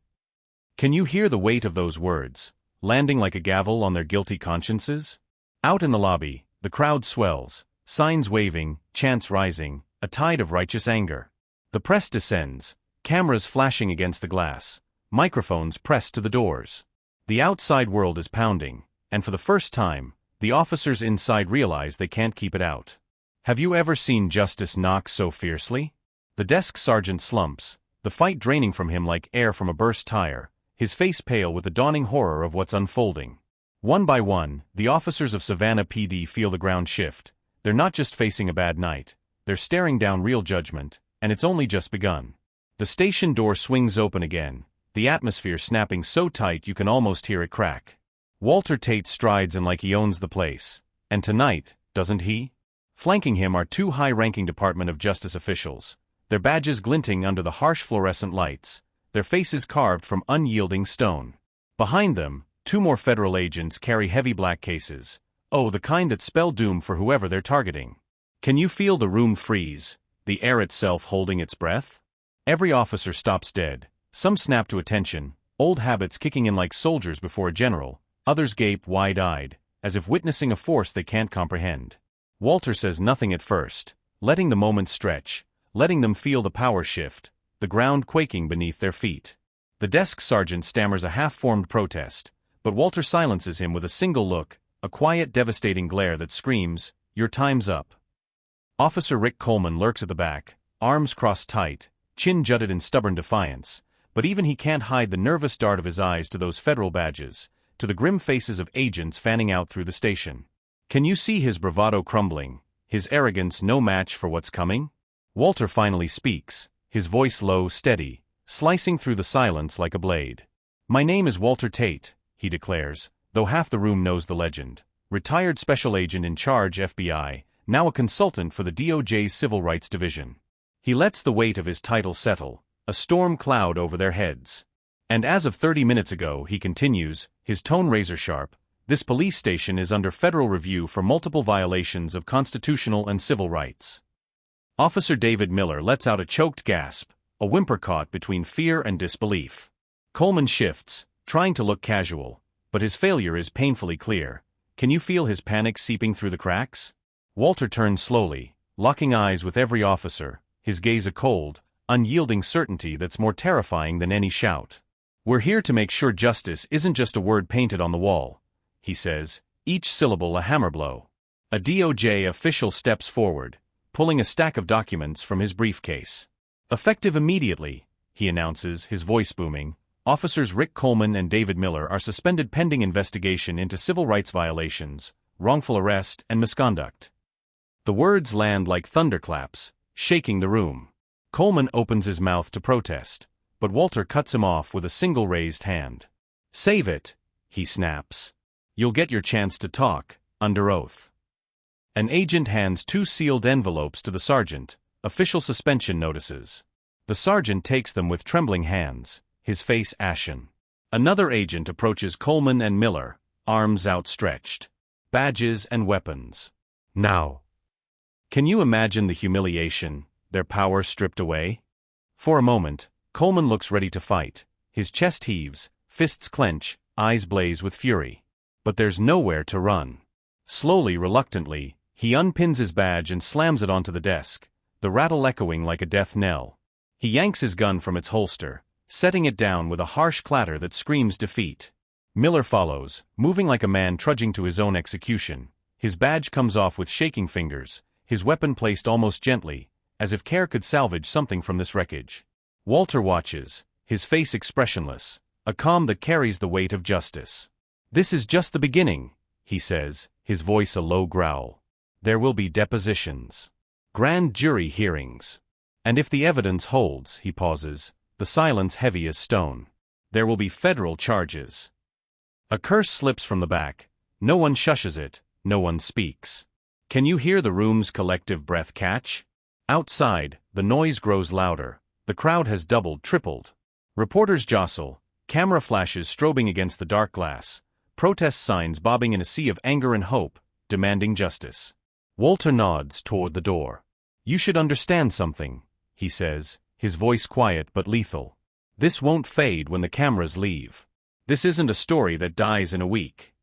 Can you hear the weight of those words, landing like a gavel on their guilty consciences? Out in the lobby, the crowd swells, signs waving, chants rising, a tide of righteous anger. The press descends, cameras flashing against the glass, microphones pressed to the doors. The outside world is pounding, and for the first time, the officers inside realize they can't keep it out. Have you ever seen justice knock so fiercely? The desk sergeant slumps, the fight draining from him like air from a burst tire, his face pale with the dawning horror of what's unfolding. One by one, the officers of Savannah PD feel the ground shift. They're not just facing a bad night, they're staring down real judgment, and it's only just begun. The station door swings open again, the atmosphere snapping so tight you can almost hear it crack. Walter Tate strides in like he owns the place. And tonight, doesn't he? Flanking him are two high-ranking Department of Justice officials, their badges glinting under the harsh fluorescent lights, their faces carved from unyielding stone. Behind them, two more federal agents carry heavy black cases, oh, the kind that spell doom for whoever they're targeting. Can you feel the room freeze, the air itself holding its breath? Every officer stops dead, some snap to attention, old habits kicking in like soldiers before a general, others gape wide-eyed, as if witnessing a force they can't comprehend. Walter says nothing at first, letting the moment stretch, letting them feel the power shift, the ground quaking beneath their feet. The desk sergeant stammers a half-formed protest, but Walter silences him with a single look, a quiet, devastating glare that screams, "Your time's up." Officer Rick Coleman lurks at the back, arms crossed tight, chin jutted in stubborn defiance, but even he can't hide the nervous dart of his eyes to those federal badges, to the grim faces of agents fanning out through the station. Can you see his bravado crumbling, his arrogance no match for what's coming? Walter finally speaks, his voice low, steady, slicing through the silence like a blade. "My name is Walter Tate," he declares, though half the room knows the legend. Retired special agent in charge FBI, now a consultant for the DOJ's Civil Rights Division. He lets the weight of his title settle, a storm cloud over their heads. And as of 30 minutes ago, he continues, his tone razor-sharp, this police station is under federal review for multiple violations of constitutional and civil rights. Officer David Miller lets out a choked gasp, a whimper caught between fear and disbelief. Coleman shifts, trying to look casual, but his failure is painfully clear. Can you feel his panic seeping through the cracks? Walter turns slowly, locking eyes with every officer, his gaze a cold, unyielding certainty that's more terrifying than any shout. "We're here to make sure justice isn't just a word painted on the wall," he says, each syllable a hammer blow. A DOJ official steps forward, pulling a stack of documents from his briefcase. "Effective immediately," he announces, his voice booming, "Officers Rick Coleman and David Miller are suspended pending investigation into civil rights violations, wrongful arrest, and misconduct." The words land like thunderclaps, shaking the room. Coleman opens his mouth to protest, but Walter cuts him off with a single raised hand. "Save it," he snaps. "You'll get your chance to talk, under oath." An agent hands two sealed envelopes to the sergeant, official suspension notices. The sergeant takes them with trembling hands, his face ashen. Another agent approaches Coleman and Miller, arms outstretched. Badges and weapons. "Now." Can you imagine the humiliation, their power stripped away? For a moment, Coleman looks ready to fight. His chest heaves, fists clench, eyes blaze with fury. But there's nowhere to run. Slowly, reluctantly, he unpins his badge and slams it onto the desk, the rattle echoing like a death knell. He yanks his gun from its holster, setting it down with a harsh clatter that screams defeat. Miller follows, moving like a man trudging to his own execution. His badge comes off with shaking fingers, his weapon placed almost gently, as if care could salvage something from this wreckage. Walter watches, his face expressionless, a calm that carries the weight of justice. "This is just the beginning," he says, his voice a low growl. "There will be depositions. Grand jury hearings. And if the evidence holds," he pauses, the silence heavy as stone, "there will be federal charges." A curse slips from the back. No one shushes it, no one speaks. Can you hear the room's collective breath catch? Outside, the noise grows louder. The crowd has doubled, tripled. Reporters jostle, camera flashes strobing against the dark glass, protest signs bobbing in a sea of anger and hope, demanding justice. Walter nods toward the door. You should understand something, he says, his voice quiet but lethal. This won't fade when the cameras leave. This isn't a story that dies in a week.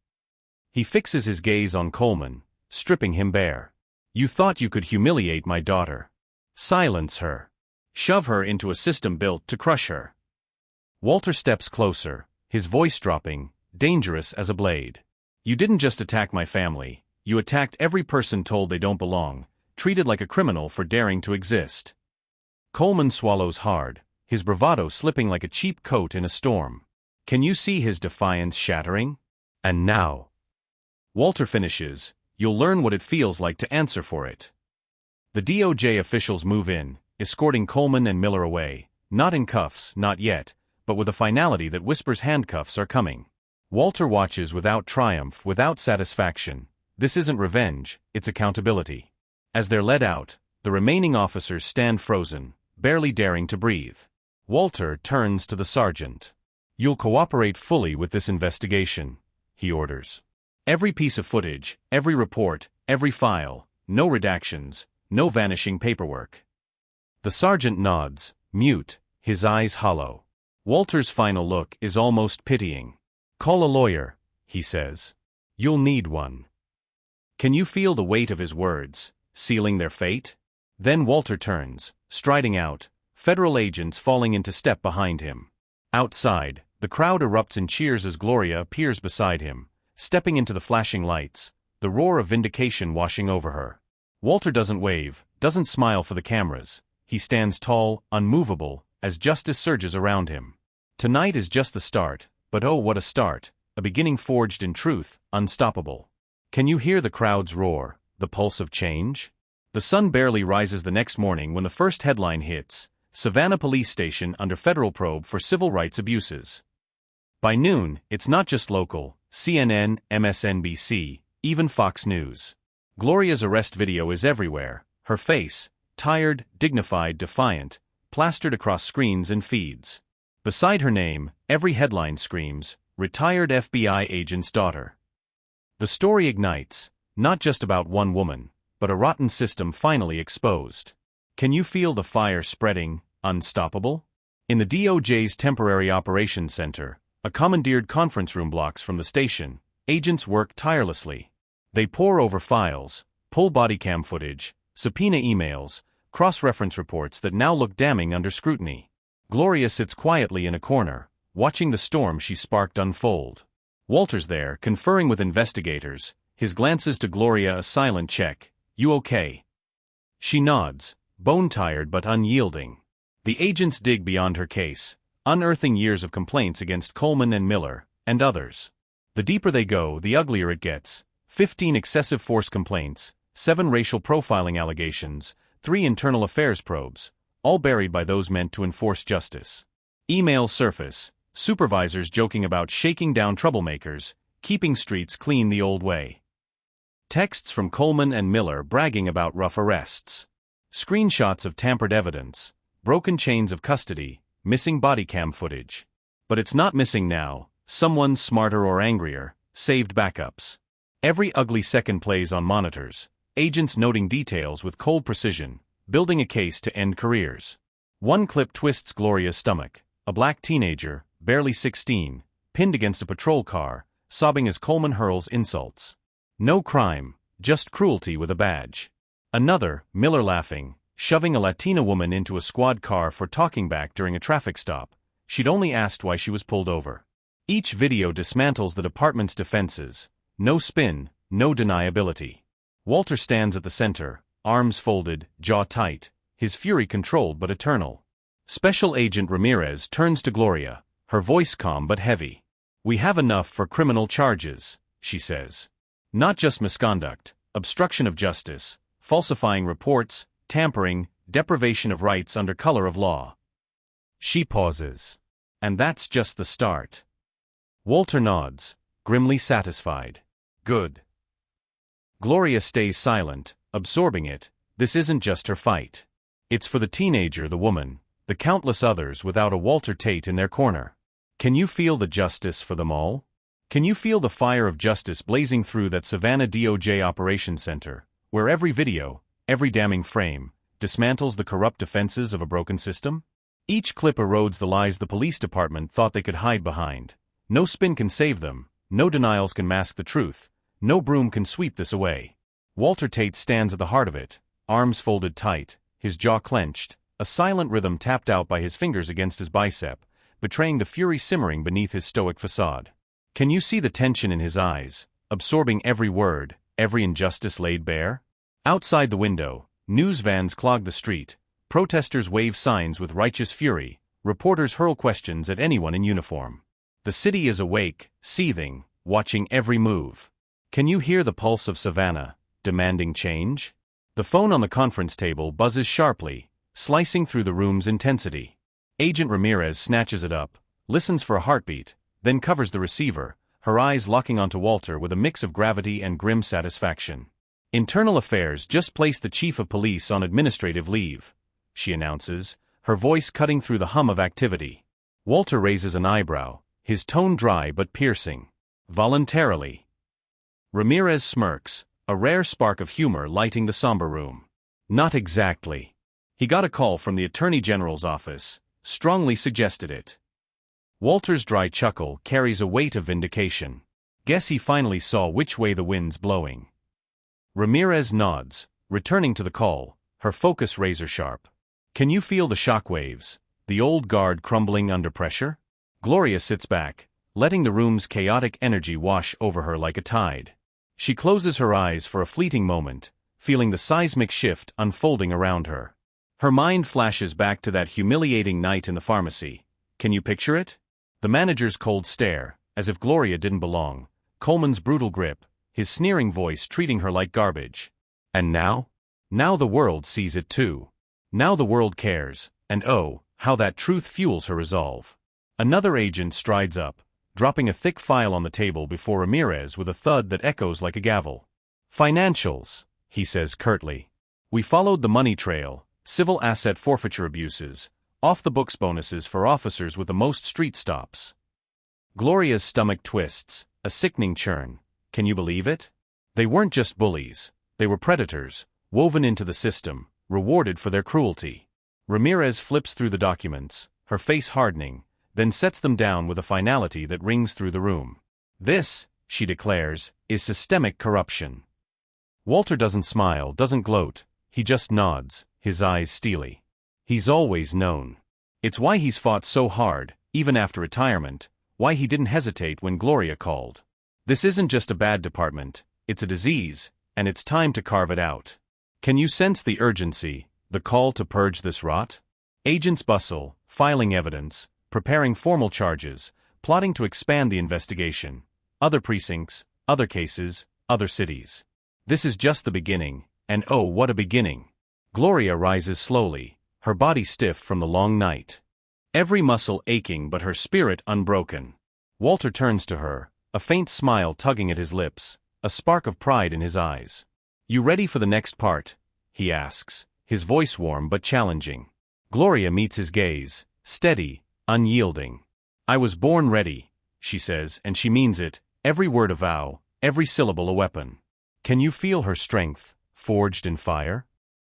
He fixes his gaze on Coleman, stripping him bare. You thought you could humiliate my daughter. Silence her. Shove her into a system built to crush her. Walter steps closer, his voice dropping, dangerous as a blade. You didn't just attack my family, you attacked every person told they don't belong, treated like a criminal for daring to exist. Coleman swallows hard, his bravado slipping like a cheap coat in a storm. Can you see his defiance shattering? And now. Walter finishes, you'll learn what it feels like to answer for it. The DOJ officials move in, escorting Coleman and Miller away, not in cuffs, not yet, but with a finality that whispers handcuffs are coming. Walter watches without triumph, without satisfaction. This isn't revenge, it's accountability. As they're led out, the remaining officers stand frozen, barely daring to breathe. Walter turns to the sergeant. You'll cooperate fully with this investigation, he orders. Every piece of footage, every report, every file, no redactions, no vanishing paperwork. The sergeant nods, mute, his eyes hollow. Walter's final look is almost pitying. Call a lawyer, he says. You'll need one. Can you feel the weight of his words, sealing their fate? Then Walter turns, striding out, federal agents falling into step behind him. Outside, the crowd erupts in cheers as Gloria appears beside him, stepping into the flashing lights, the roar of vindication washing over her. Walter doesn't wave, doesn't smile for the cameras. He stands tall, unmovable, as justice surges around him. Tonight is just the start, but oh what a start, a beginning forged in truth, unstoppable. Can you hear the crowd's roar, the pulse of change? The sun barely rises the next morning when the first headline hits, Savannah Police Station under federal probe for civil rights abuses. By noon, it's not just local, CNN, MSNBC, even Fox News. Gloria's arrest video is everywhere, her face, tired, dignified, defiant, plastered across screens and feeds. Beside her name, every headline screams, Retired FBI Agent's Daughter. The story ignites, not just about one woman, but a rotten system finally exposed. Can you feel the fire spreading, unstoppable? In the DOJ's Temporary Operations Center, a commandeered conference room blocks from the station, agents work tirelessly. They pore over files, pull body cam footage, subpoena emails, cross-reference reports that now look damning under scrutiny. Gloria sits quietly in a corner, watching the storm she sparked unfold. Walter's there, conferring with investigators, his glances to Gloria a silent check. You okay? She nods, bone-tired but unyielding. The agents dig beyond her case, unearthing years of complaints against Coleman and Miller, and others. The deeper they go, the uglier it gets. 15 excessive force complaints, 7 racial profiling allegations, 3 internal affairs probes, all buried by those meant to enforce justice. Emails surface, supervisors joking about shaking down troublemakers, keeping streets clean the old way. Texts from Coleman and Miller bragging about rough arrests. Screenshots of tampered evidence, broken chains of custody, missing body cam footage. But it's not missing now, someone smarter or angrier, saved backups. Every ugly second plays on monitors, agents noting details with cold precision, building a case to end careers. One clip twists Gloria's stomach, a black teenager, barely 16, pinned against a patrol car, sobbing as Coleman hurls insults. No crime, just cruelty with a badge. Another, Miller laughing, shoving a Latina woman into a squad car for talking back during a traffic stop. She'd only asked why she was pulled over. Each video dismantles the department's defenses. No spin, no deniability. Walter stands at the center, arms folded, jaw tight, his fury controlled but eternal. Special Agent Ramirez turns to Gloria, her voice calm but heavy. We have enough for criminal charges, she says. Not just misconduct, obstruction of justice, falsifying reports, tampering, deprivation of rights under color of law. She pauses. And that's just the start. Walter nods, grimly satisfied. Good. Gloria stays silent, absorbing it. This isn't just her fight. It's for the teenager, the woman, the countless others without a Walter Tate in their corner. Can you feel the justice for them all? Can you feel the fire of justice blazing through that Savannah DOJ Operations Center, where every video, every damning frame, dismantles the corrupt defenses of a broken system? Each clip erodes the lies the police department thought they could hide behind. No spin can save them, no denials can mask the truth, no broom can sweep this away. Walter Tate stands at the heart of it, arms folded tight, his jaw clenched, a silent rhythm tapped out by his fingers against his bicep, betraying the fury simmering beneath his stoic facade. Can you see the tension in his eyes, absorbing every word, every injustice laid bare? Outside the window, news vans clog the street, protesters wave signs with righteous fury, reporters hurl questions at anyone in uniform. The city is awake, seething, watching every move. Can you hear the pulse of Savannah, demanding change? The phone on the conference table buzzes sharply, slicing through the room's intensity. Agent Ramirez snatches it up, listens for a heartbeat, then covers the receiver, her eyes locking onto Walter with a mix of gravity and grim satisfaction. Internal Affairs just placed the chief of police on administrative leave, she announces, her voice cutting through the hum of activity. Walter raises an eyebrow, his tone dry but piercing. Voluntarily. Ramirez smirks, a rare spark of humor lighting the somber room. Not exactly. He got a call from the Attorney General's office, strongly suggested it. Walter's dry chuckle carries a weight of vindication. Guess he finally saw which way the wind's blowing. Ramirez nods, returning to the call, her focus razor-sharp. Can you feel the shockwaves, the old guard crumbling under pressure? Gloria sits back, letting the room's chaotic energy wash over her like a tide. She closes her eyes for a fleeting moment, feeling the seismic shift unfolding around her. Her mind flashes back to that humiliating night in the pharmacy. Can you picture it? The manager's cold stare, as if Gloria didn't belong, Coleman's brutal grip, his sneering voice treating her like garbage. And now? Now the world sees it too. Now the world cares, and oh, how that truth fuels her resolve. Another agent strides up, dropping a thick file on the table before Ramirez with a thud that echoes like a gavel. Financials, he says curtly. We followed the money trail, civil asset forfeiture abuses, off-the-books bonuses for officers with the most street stops. Gloria's stomach twists, a sickening churn. Can you believe it? They weren't just bullies, they were predators, woven into the system, rewarded for their cruelty. Ramirez flips through the documents, her face hardening, then sets them down with a finality that rings through the room. This, she declares, is systemic corruption. Walter doesn't smile, doesn't gloat, he just nods, his eyes steely. He's always known. It's why he's fought so hard, even after retirement, why he didn't hesitate when Gloria called. This isn't just a bad department, it's a disease, and it's time to carve it out. Can you sense the urgency, the call to purge this rot? Agents bustle, filing evidence, preparing formal charges, plotting to expand the investigation. Other precincts, other cases, other cities. This is just the beginning, and oh, what a beginning. Gloria rises slowly, her body stiff from the long night. Every muscle aching but her spirit unbroken. Walter turns to her, a faint smile tugging at his lips, a spark of pride in his eyes. You ready for the next part? He asks, his voice warm but challenging. Gloria meets his gaze, steady, unyielding. I was born ready, she says, and she means it, every word a vow, every syllable a weapon. Can you feel her strength, forged in fire?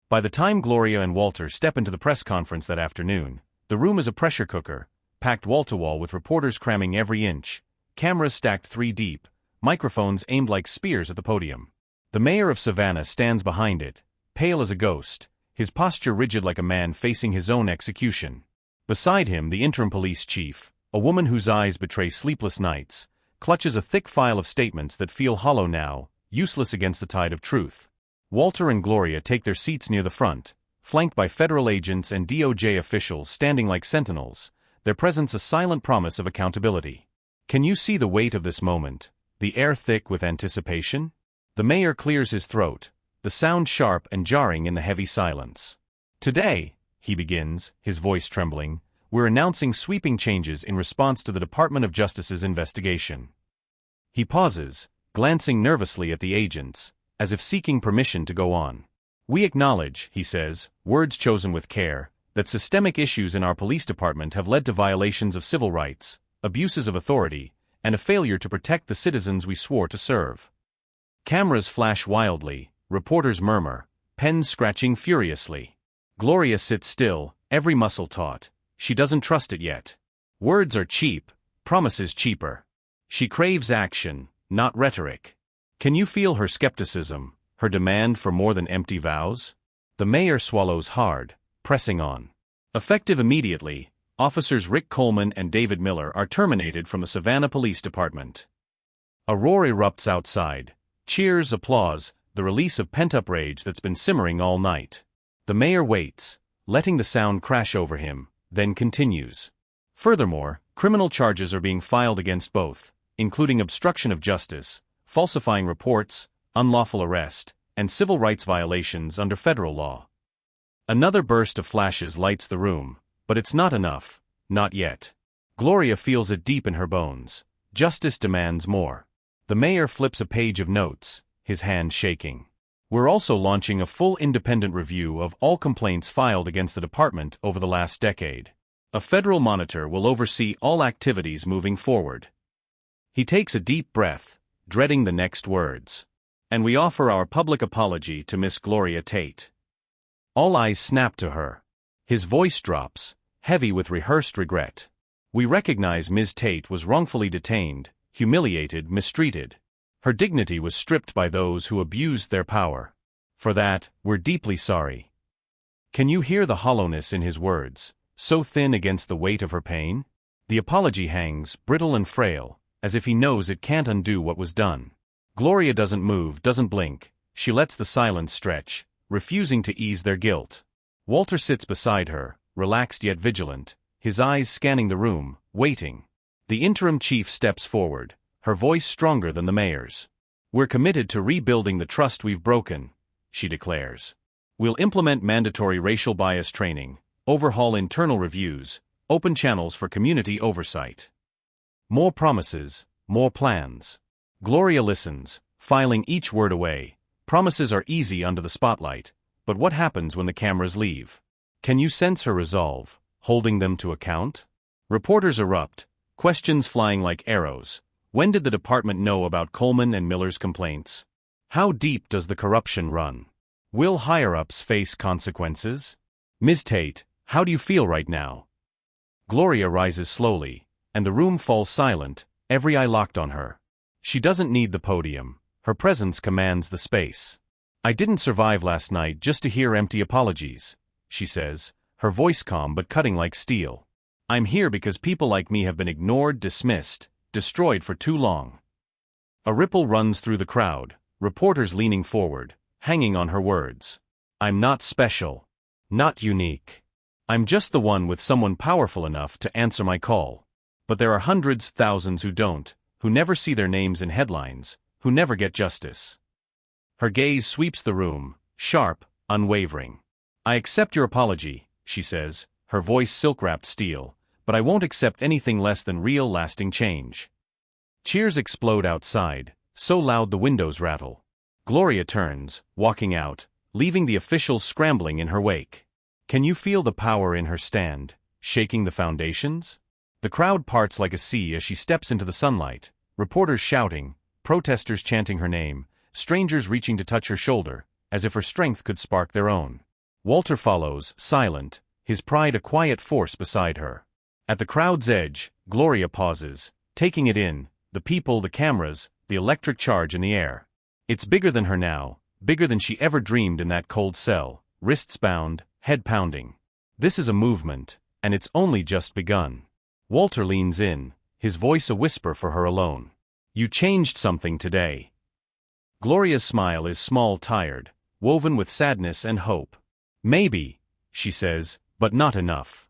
By the time Gloria and Walter step into the press conference that afternoon, the room is a pressure cooker, packed wall-to-wall with reporters cramming every inch, cameras stacked 3 deep, microphones aimed like spears at the podium. The mayor of Savannah stands behind it, pale as a ghost, his posture rigid like a man facing his own execution. Beside him, the interim police chief, a woman whose eyes betray sleepless nights, clutches a thick file of statements that feel hollow now, useless against the tide of truth. Walter and Gloria take their seats near the front, flanked by federal agents and DOJ officials standing like sentinels, their presence a silent promise of accountability. Can you see the weight of this moment, the air thick with anticipation? The mayor clears his throat, the sound sharp and jarring in the heavy silence. Today, he begins, his voice trembling, we're announcing sweeping changes in response to the Department of Justice's investigation. He pauses, glancing nervously at the agents, as if seeking permission to go on. "We acknowledge," he says, words chosen with care, "that systemic issues in our police department have led to violations of civil rights, abuses of authority, and a failure to protect the citizens we swore to serve." Cameras flash wildly, reporters murmur, pens scratching furiously. Gloria sits still, every muscle taut. She doesn't trust it yet. Words are cheap, promises cheaper. She craves action, not rhetoric. Can you feel her skepticism, her demand for more than empty vows? The mayor swallows hard, pressing on. Effective immediately, Officers Rick Coleman and David Miller are terminated from the Savannah Police Department. A roar erupts outside. Cheers, applause, the release of pent-up rage that's been simmering all night. The mayor waits, letting the sound crash over him, then continues. Furthermore, criminal charges are being filed against both, including obstruction of justice, falsifying reports, unlawful arrest, and civil rights violations under federal law. Another burst of flashes lights the room, but it's not enough, not yet. Gloria feels it deep in her bones. Justice demands more. The mayor flips a page of notes, his hand shaking. "We're also launching a full independent review of all complaints filed against the department over the last decade. A federal monitor will oversee all activities moving forward." He takes a deep breath, dreading the next words. "And we offer our public apology to Miss Gloria Tate." All eyes snap to her. His voice drops, heavy with rehearsed regret. "We recognize Ms. Tate was wrongfully detained, humiliated, mistreated. Her dignity was stripped by those who abused their power. For that, we're deeply sorry." Can you hear the hollowness in his words, so thin against the weight of her pain? The apology hangs, brittle and frail, as if he knows it can't undo what was done. Gloria doesn't move, doesn't blink. She lets the silence stretch, refusing to ease their guilt. Walter sits beside her, relaxed yet vigilant, his eyes scanning the room, waiting. The interim chief steps forward, her voice stronger than the mayor's. "We're committed to rebuilding the trust we've broken," she declares. "We'll implement mandatory racial bias training, overhaul internal reviews, open channels for community oversight." More promises, more plans. Gloria listens, filing each word away. Promises are easy under the spotlight, but what happens when the cameras leave? Can you sense her resolve, holding them to account? Reporters erupt, questions flying like arrows. When did the department know about Coleman and Miller's complaints? How deep does the corruption run? Will higher-ups face consequences? "Ms. Tate, how do you feel right now?" Gloria rises slowly, and the room falls silent, every eye locked on her. She doesn't need the podium. Her presence commands the space. "I didn't survive last night just to hear empty apologies," she says, her voice calm but cutting like steel. "I'm here because people like me have been ignored, dismissed, destroyed for too long." A ripple runs through the crowd, reporters leaning forward, hanging on her words. "I'm not special. Not unique. I'm just the one with someone powerful enough to answer my call. But there are hundreds, thousands who don't, who never see their names in headlines, who never get justice." Her gaze sweeps the room, sharp, unwavering. "I accept your apology," she says, her voice silk-wrapped steel, "but I won't accept anything less than real lasting change." Cheers explode outside, so loud the windows rattle. Gloria turns, walking out, leaving the officials scrambling in her wake. Can you feel the power in her stand, shaking the foundations? The crowd parts like a sea as she steps into the sunlight, reporters shouting, protesters chanting her name, strangers reaching to touch her shoulder, as if her strength could spark their own. Walter follows, silent, his pride a quiet force beside her. At the crowd's edge, Gloria pauses, taking it in, the people, the cameras, the electric charge in the air. It's bigger than her now, bigger than she ever dreamed in that cold cell, wrists bound, head pounding. This is a movement, and it's only just begun. Walter leans in, his voice a whisper for her alone. "You changed something today." Gloria's smile is small, tired, woven with sadness and hope. "Maybe," she says, "but not enough."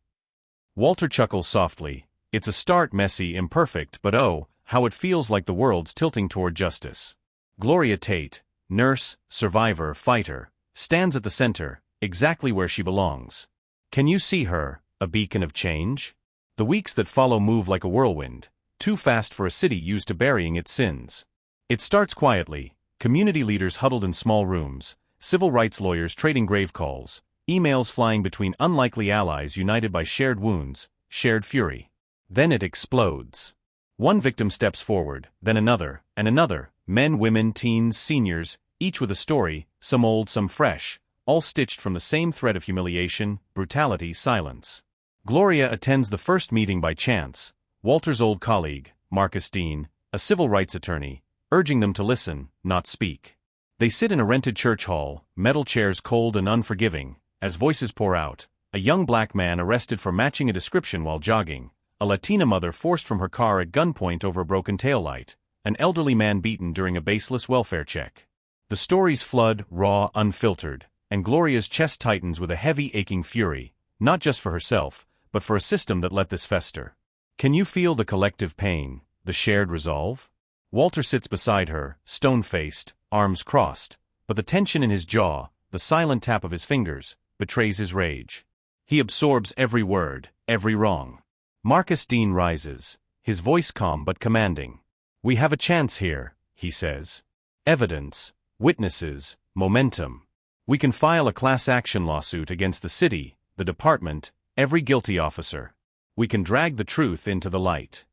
Walter chuckles softly. It's a start, messy, imperfect, but oh, how it feels like the world's tilting toward justice. Gloria Tate, nurse, survivor, fighter, stands at the center, exactly where she belongs. Can you see her, a beacon of change? The weeks that follow move like a whirlwind. too fast for a city used to burying its sins. It starts quietly, community leaders huddled in small rooms, civil rights lawyers trading grave calls, emails flying between unlikely allies united by shared wounds, shared fury. Then it explodes. One victim steps forward, then another, and another, men, women, teens, seniors, each with a story, some old, some fresh, all stitched from the same thread of humiliation, brutality, silence. Gloria attends the first meeting by chance, Walter's old colleague, Marcus Dean, a civil rights attorney, urging them to listen, not speak. They sit in a rented church hall, metal chairs cold and unforgiving, as voices pour out, a young black man arrested for matching a description while jogging, a Latina mother forced from her car at gunpoint over a broken taillight, an elderly man beaten during a baseless welfare check. The stories flood, raw, unfiltered, and Gloria's chest tightens with a heavy aching fury, not just for herself, but for a system that let this fester. Can you feel the collective pain, the shared resolve? Walter sits beside her, stone-faced, arms crossed, but the tension in his jaw, the silent tap of his fingers, betrays his rage. He absorbs every word, every wrong. Marcus Dean rises, his voice calm but commanding. "We have a chance here," he says. "Evidence, witnesses, momentum. We can file a class action lawsuit against the city, the department, every guilty officer. We can drag the truth into the light."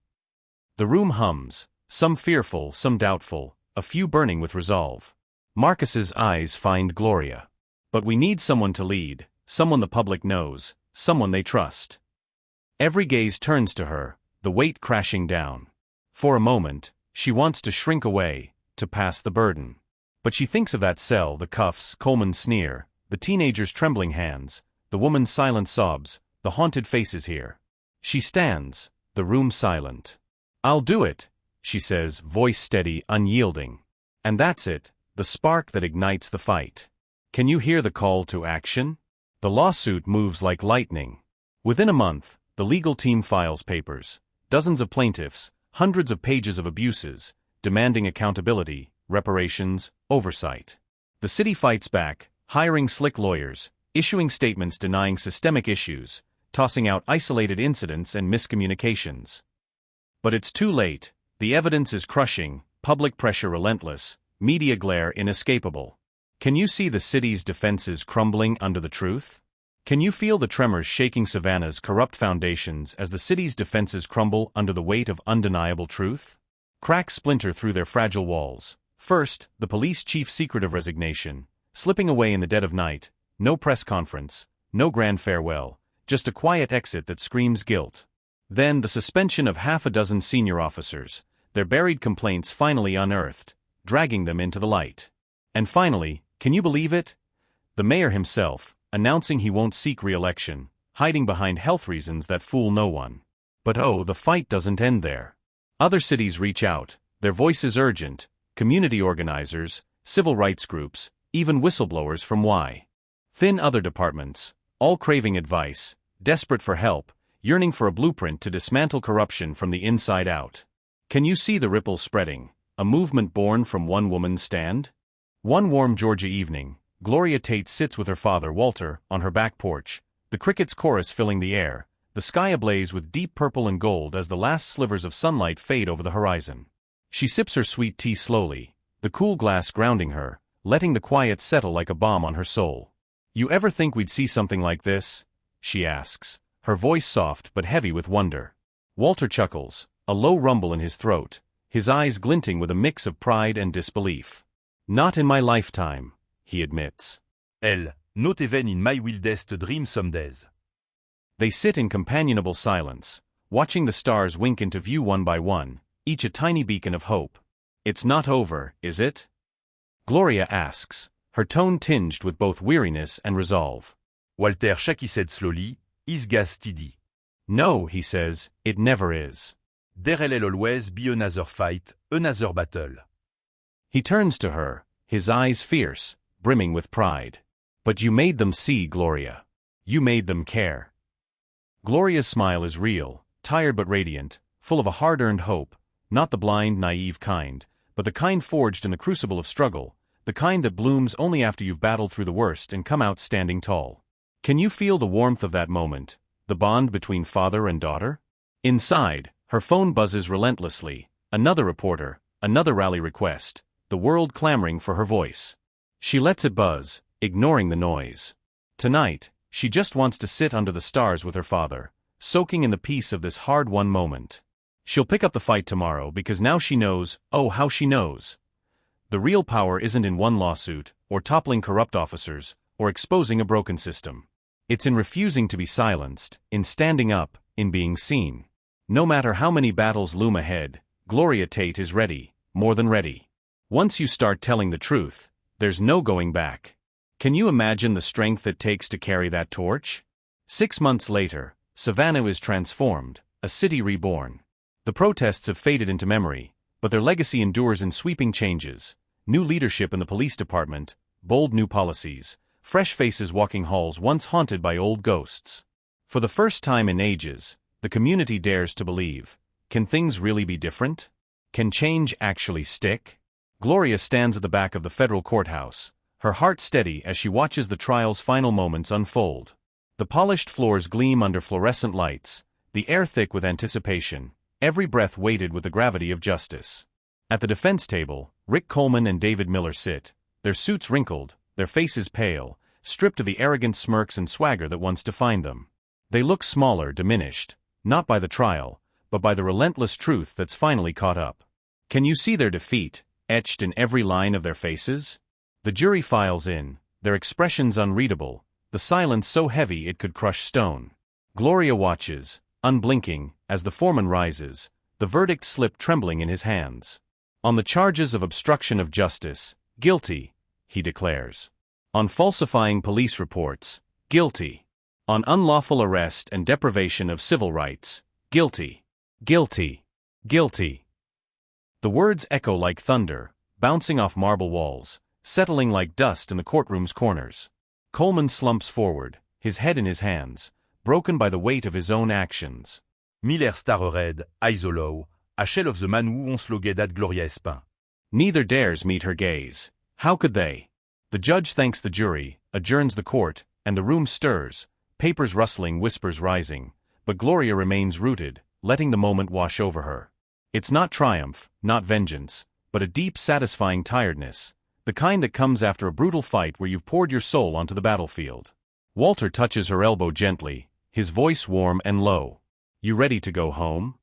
The room hums, some fearful, some doubtful, a few burning with resolve. Marcus's eyes find Gloria. "But we need someone to lead, someone the public knows, someone they trust." Every gaze turns to her, the weight crashing down. For a moment, she wants to shrink away, to pass the burden. But she thinks of that cell, the cuffs, Coleman's sneer, the teenager's trembling hands, the woman's silent sobs, the haunted faces here. She stands, the room silent. "I'll do it," she says, voice steady, unyielding. And that's it, the spark that ignites the fight. Can you hear the call to action? The lawsuit moves like lightning. Within a month, the legal team files papers, dozens of plaintiffs, hundreds of pages of abuses, demanding accountability, reparations, oversight. The city fights back, hiring slick lawyers, issuing statements denying systemic issues, tossing out isolated incidents and miscommunications. But it's too late, the evidence is crushing, public pressure relentless, media glare inescapable. Can you see the city's defenses crumbling under the truth? Can you feel the tremors shaking Savannah's corrupt foundations as the city's defenses crumble under the weight of undeniable truth? Cracks splinter through their fragile walls. First, the police chief's secretive resignation, slipping away in the dead of night, no press conference, no grand farewell, just a quiet exit that screams guilt. Then the suspension of half a dozen senior officers, their buried complaints finally unearthed, dragging them into the light. And finally, can you believe it? The mayor himself, announcing he won't seek re-election, hiding behind health reasons that fool no one. But oh, the fight doesn't end there. Other cities reach out, their voices urgent, community organizers, civil rights groups, even whistleblowers from within other departments, all craving advice, desperate for help, yearning for a blueprint to dismantle corruption from the inside out. Can you see the ripples spreading, a movement born from one woman's stand? One warm Georgia evening, Gloria Tate sits with her father, Walter, on her back porch, the crickets' chorus filling the air, the sky ablaze with deep purple and gold as the last slivers of sunlight fade over the horizon. She sips her sweet tea slowly, the cool glass grounding her, letting the quiet settle like a balm on her soul. "You ever think we'd see something like this?" she asks, her voice soft but heavy with wonder. Walter chuckles, a low rumble in his throat, his eyes glinting with a mix of pride and disbelief. "Not in my lifetime," he admits. Elle, not even in my wildest dream some days. They sit in companionable silence, watching the stars wink into view one by one, each a tiny beacon of hope. "It's not over, is it?" Gloria asks, her tone tinged with both weariness and resolve. Walter shook his head slowly, his gaze steady. "No," he says, "it never is. There'll always be another fight, another battle." He turns to her, his eyes fierce, brimming with pride. "But you made them see, Gloria. You made them care." Gloria's smile is real, tired but radiant, full of a hard-earned hope, not the blind, naive kind, but the kind forged in the crucible of struggle, the kind that blooms only after you've battled through the worst and come out standing tall. Can you feel the warmth of that moment, the bond between father and daughter? Inside, Her phone buzzes relentlessly. Another reporter, another rally request, the world clamoring for her voice. She lets it buzz, ignoring the noise. Tonight, she just wants to sit under the stars with her father, soaking in the peace of this hard-won moment. She'll pick up the fight tomorrow because now she knows, oh how she knows. The real power isn't in one lawsuit, or toppling corrupt officers, or exposing a broken system. It's in refusing to be silenced, in standing up, in being seen. No matter how many battles loom ahead, Gloria Tate is ready, more than ready. Once you start telling the truth, there's no going back. Can you imagine the strength it takes to carry that torch? 6 months later, Savannah is transformed, a city reborn. The protests have faded into memory, but their legacy endures in sweeping changes. New leadership in the police department, bold new policies, fresh faces walking halls once haunted by old ghosts. For the first time in ages, the community dares to believe. Can things really be different? Can change actually stick? Gloria stands at the back of the federal courthouse, her heart steady as she watches the trial's final moments unfold. The polished floors gleam under fluorescent lights, the air thick with anticipation, every breath weighted with the gravity of justice. At the defense table, Rick Coleman and David Miller sit, their suits wrinkled, their faces pale, stripped of the arrogant smirks and swagger that once defined them. They look smaller, diminished, not by the trial, but by the relentless truth that's finally caught up. Can you see their defeat, etched in every line of their faces? The jury files in, their expressions unreadable, the silence so heavy it could crush stone. Gloria watches, unblinking, as the foreman rises, the verdict slip trembling in his hands. On the charges of obstruction of justice, guilty, he declares. On falsifying police reports, guilty. On unlawful arrest and deprivation of civil rights, guilty. Guilty. Guilty. The words echo like thunder, bouncing off marble walls, settling like dust in the courtroom's corners. Coleman slumps forward, his head in his hands, broken by the weight of his own actions. Miller starred, eyes low, à shell of the man who once logued at Gloria Espin. Neither dares meet her gaze. How could they? The judge thanks the jury, adjourns the court, and the room stirs, papers rustling, whispers rising, but Gloria remains rooted, letting the moment wash over her. It's not triumph, not vengeance, but a deep, satisfying tiredness, the kind that comes after a brutal fight where you've poured your soul onto the battlefield. Walter touches her elbow gently, his voice warm and low. You ready to go home?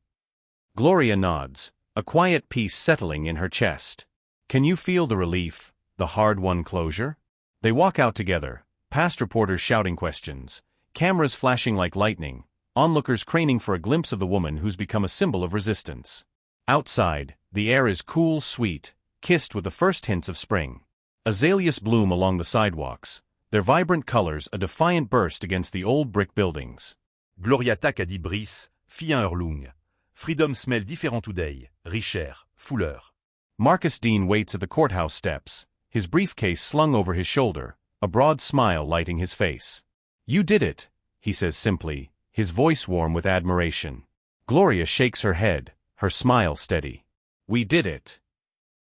Gloria nods, a quiet peace settling in her chest. Can you feel the relief, the hard-won closure? They walk out together, past reporters shouting questions, cameras flashing like lightning, onlookers craning for a glimpse of the woman who's become a symbol of resistance. Outside, the air is cool, sweet, kissed with the first hints of spring. Azaleas bloom along the sidewalks, their vibrant colors a defiant burst against the old brick buildings. Gloria Tate a dit Brice, fit un hurlung. Freedom smell différent today, richer, fuller. Marcus Dean waits at the courthouse steps, his briefcase slung over his shoulder, a broad smile lighting his face. You did it, he says simply, his voice warm with admiration. Gloria shakes her head, her smile steady. We did it.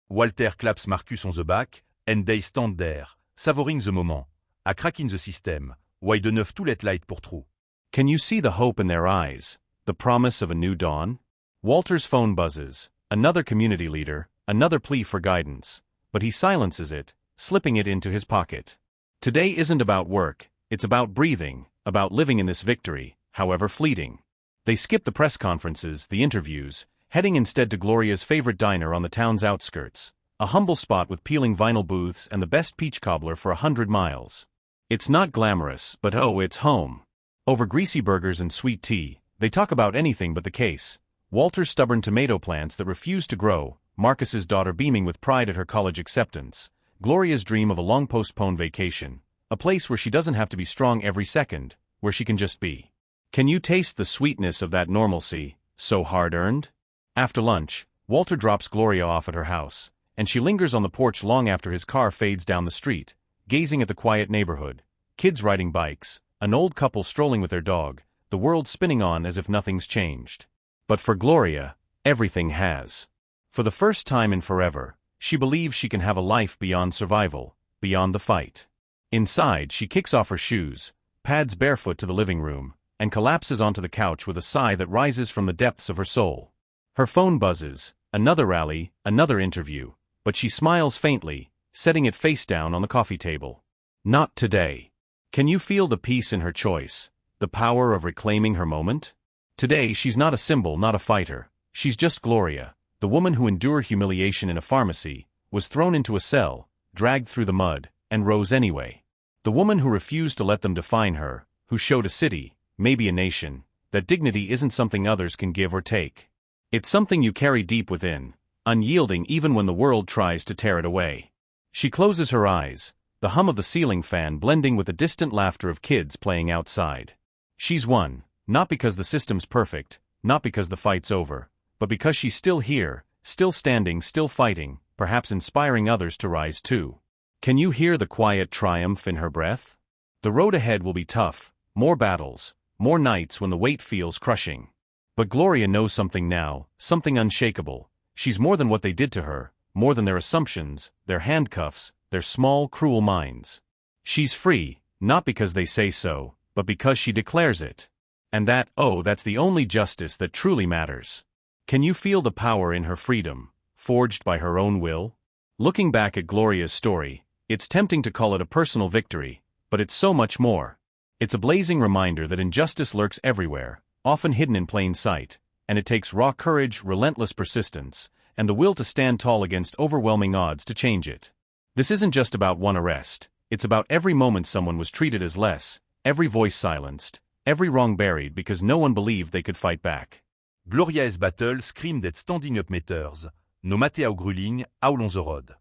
Walter claps Marcus on the back, and they stand there, savoring the moment, a crack in the system, why de neuf tout let light pour trou. Can you see the hope in their eyes, the promise of a new dawn? Walter's phone buzzes, another community leader, another plea for guidance, but he silences it, slipping it into his pocket. Today isn't about work, it's about breathing, about living in this victory, however fleeting. They skip the press conferences, the interviews, heading instead to Gloria's favorite diner on the town's outskirts, a humble spot with peeling vinyl booths and the best peach cobbler for 100 miles. It's not glamorous, but oh, it's home. Over greasy burgers and sweet tea, they talk about anything but the case. Walter's stubborn tomato plants that refuse to grow, Marcus's daughter beaming with pride at her college acceptance, Gloria's dream of a long-postponed vacation, a place where she doesn't have to be strong every second, where she can just be. Can you taste the sweetness of that normalcy, so hard-earned? After lunch, Walter drops Gloria off at her house, and she lingers on the porch long after his car fades down the street, gazing at the quiet neighborhood, kids riding bikes, an old couple strolling with their dog, the world spinning on as if nothing's changed. But for Gloria, everything has. For the first time in forever, she believes she can have a life beyond survival, beyond the fight. Inside, she kicks off her shoes, pads barefoot to the living room, and collapses onto the couch with a sigh that rises from the depths of her soul. Her phone buzzes, another rally, another interview, but she smiles faintly, setting it face down on the coffee table. Not today. Can you feel the peace in her choice, the power of reclaiming her moment? Today she's not a symbol, not a fighter. She's just Gloria, the woman who endured humiliation in a pharmacy, was thrown into a cell, dragged through the mud, and rose anyway. The woman who refused to let them define her, who showed a city, maybe a nation, that dignity isn't something others can give or take. It's something you carry deep within, unyielding even when the world tries to tear it away. She closes her eyes, the hum of the ceiling fan blending with the distant laughter of kids playing outside. She's won, not because the system's perfect, not because the fight's over, but because she's still here, still standing, still fighting, perhaps inspiring others to rise too. Can you hear the quiet triumph in her breath? The road ahead will be tough, more battles, more nights when the weight feels crushing. But Gloria knows something now, something unshakable. She's more than what they did to her, more than their assumptions, their handcuffs, their small, cruel minds. She's free, not because they say so, but because she declares it. And that's the only justice that truly matters. Can you feel the power in her freedom, forged by her own will? Looking back at Gloria's story, it's tempting to call it a personal victory, but it's so much more. It's a blazing reminder that injustice lurks everywhere, often hidden in plain sight, and it takes raw courage, relentless persistence, and the will to stand tall against overwhelming odds to change it. This isn't just about one arrest, it's about every moment someone was treated as less, every voice silenced, every wrong buried because no one believed they could fight back. Gloria's battle screamed at standing up meters, no matter how grueling, how long the road.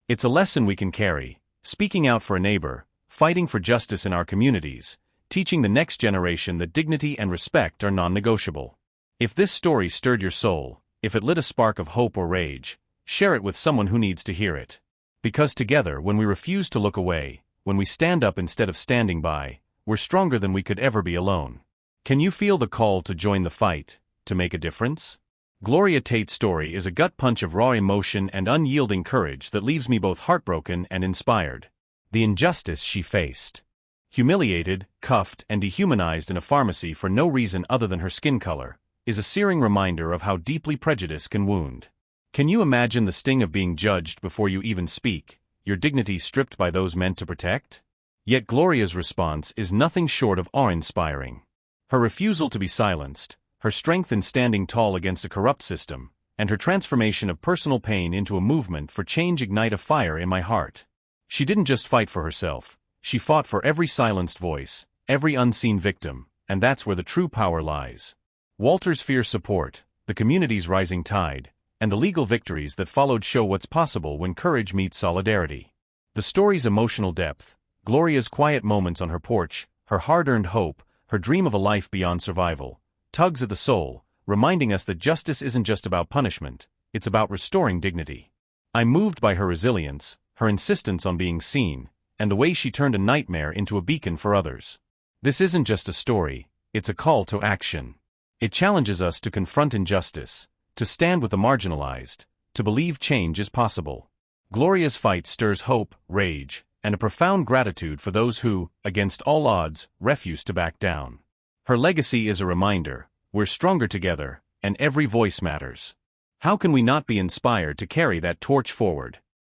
It's a lesson we can carry, speaking out for a neighbor, fighting for justice in our communities, teaching the next generation that dignity and respect are non-negotiable. If this story stirred your soul, if it lit a spark of hope or rage, share it with someone who needs to hear it. Because together, when we refuse to look away, when we stand up instead of standing by, we're stronger than we could ever be alone. Can you feel the call to join the fight, to make a difference? Gloria Tate's story is a gut punch of raw emotion and unyielding courage that leaves me both heartbroken and inspired. The injustice she faced. Humiliated, cuffed, and dehumanized in a pharmacy for no reason other than her skin color, is a searing reminder of how deeply prejudice can wound. Can you imagine the sting of being judged before you even speak, your dignity stripped by those meant to protect? Yet Gloria's response is nothing short of awe-inspiring. Her refusal to be silenced, her strength in standing tall against a corrupt system, and her transformation of personal pain into a movement for change ignite a fire in my heart. She didn't just fight for herself, she fought for every silenced voice, every unseen victim, and that's where the true power lies. Walter's fierce support, the community's rising tide, and the legal victories that followed show what's possible when courage meets solidarity. The story's emotional depth, Gloria's quiet moments on her porch, her hard-earned hope, her dream of a life beyond survival, tugs at the soul, reminding us that justice isn't just about punishment, it's about restoring dignity. I'm moved by her resilience, her insistence on being seen, and the way she turned a nightmare into a beacon for others. This isn't just a story, it's a call to action. It challenges us to confront injustice, to stand with the marginalized, to believe change is possible. Gloria's fight stirs hope, rage, and a profound gratitude for those who, against all odds, refuse to back down. Her legacy is a reminder, we're stronger together, and every voice matters. How can we not be inspired to carry that torch forward?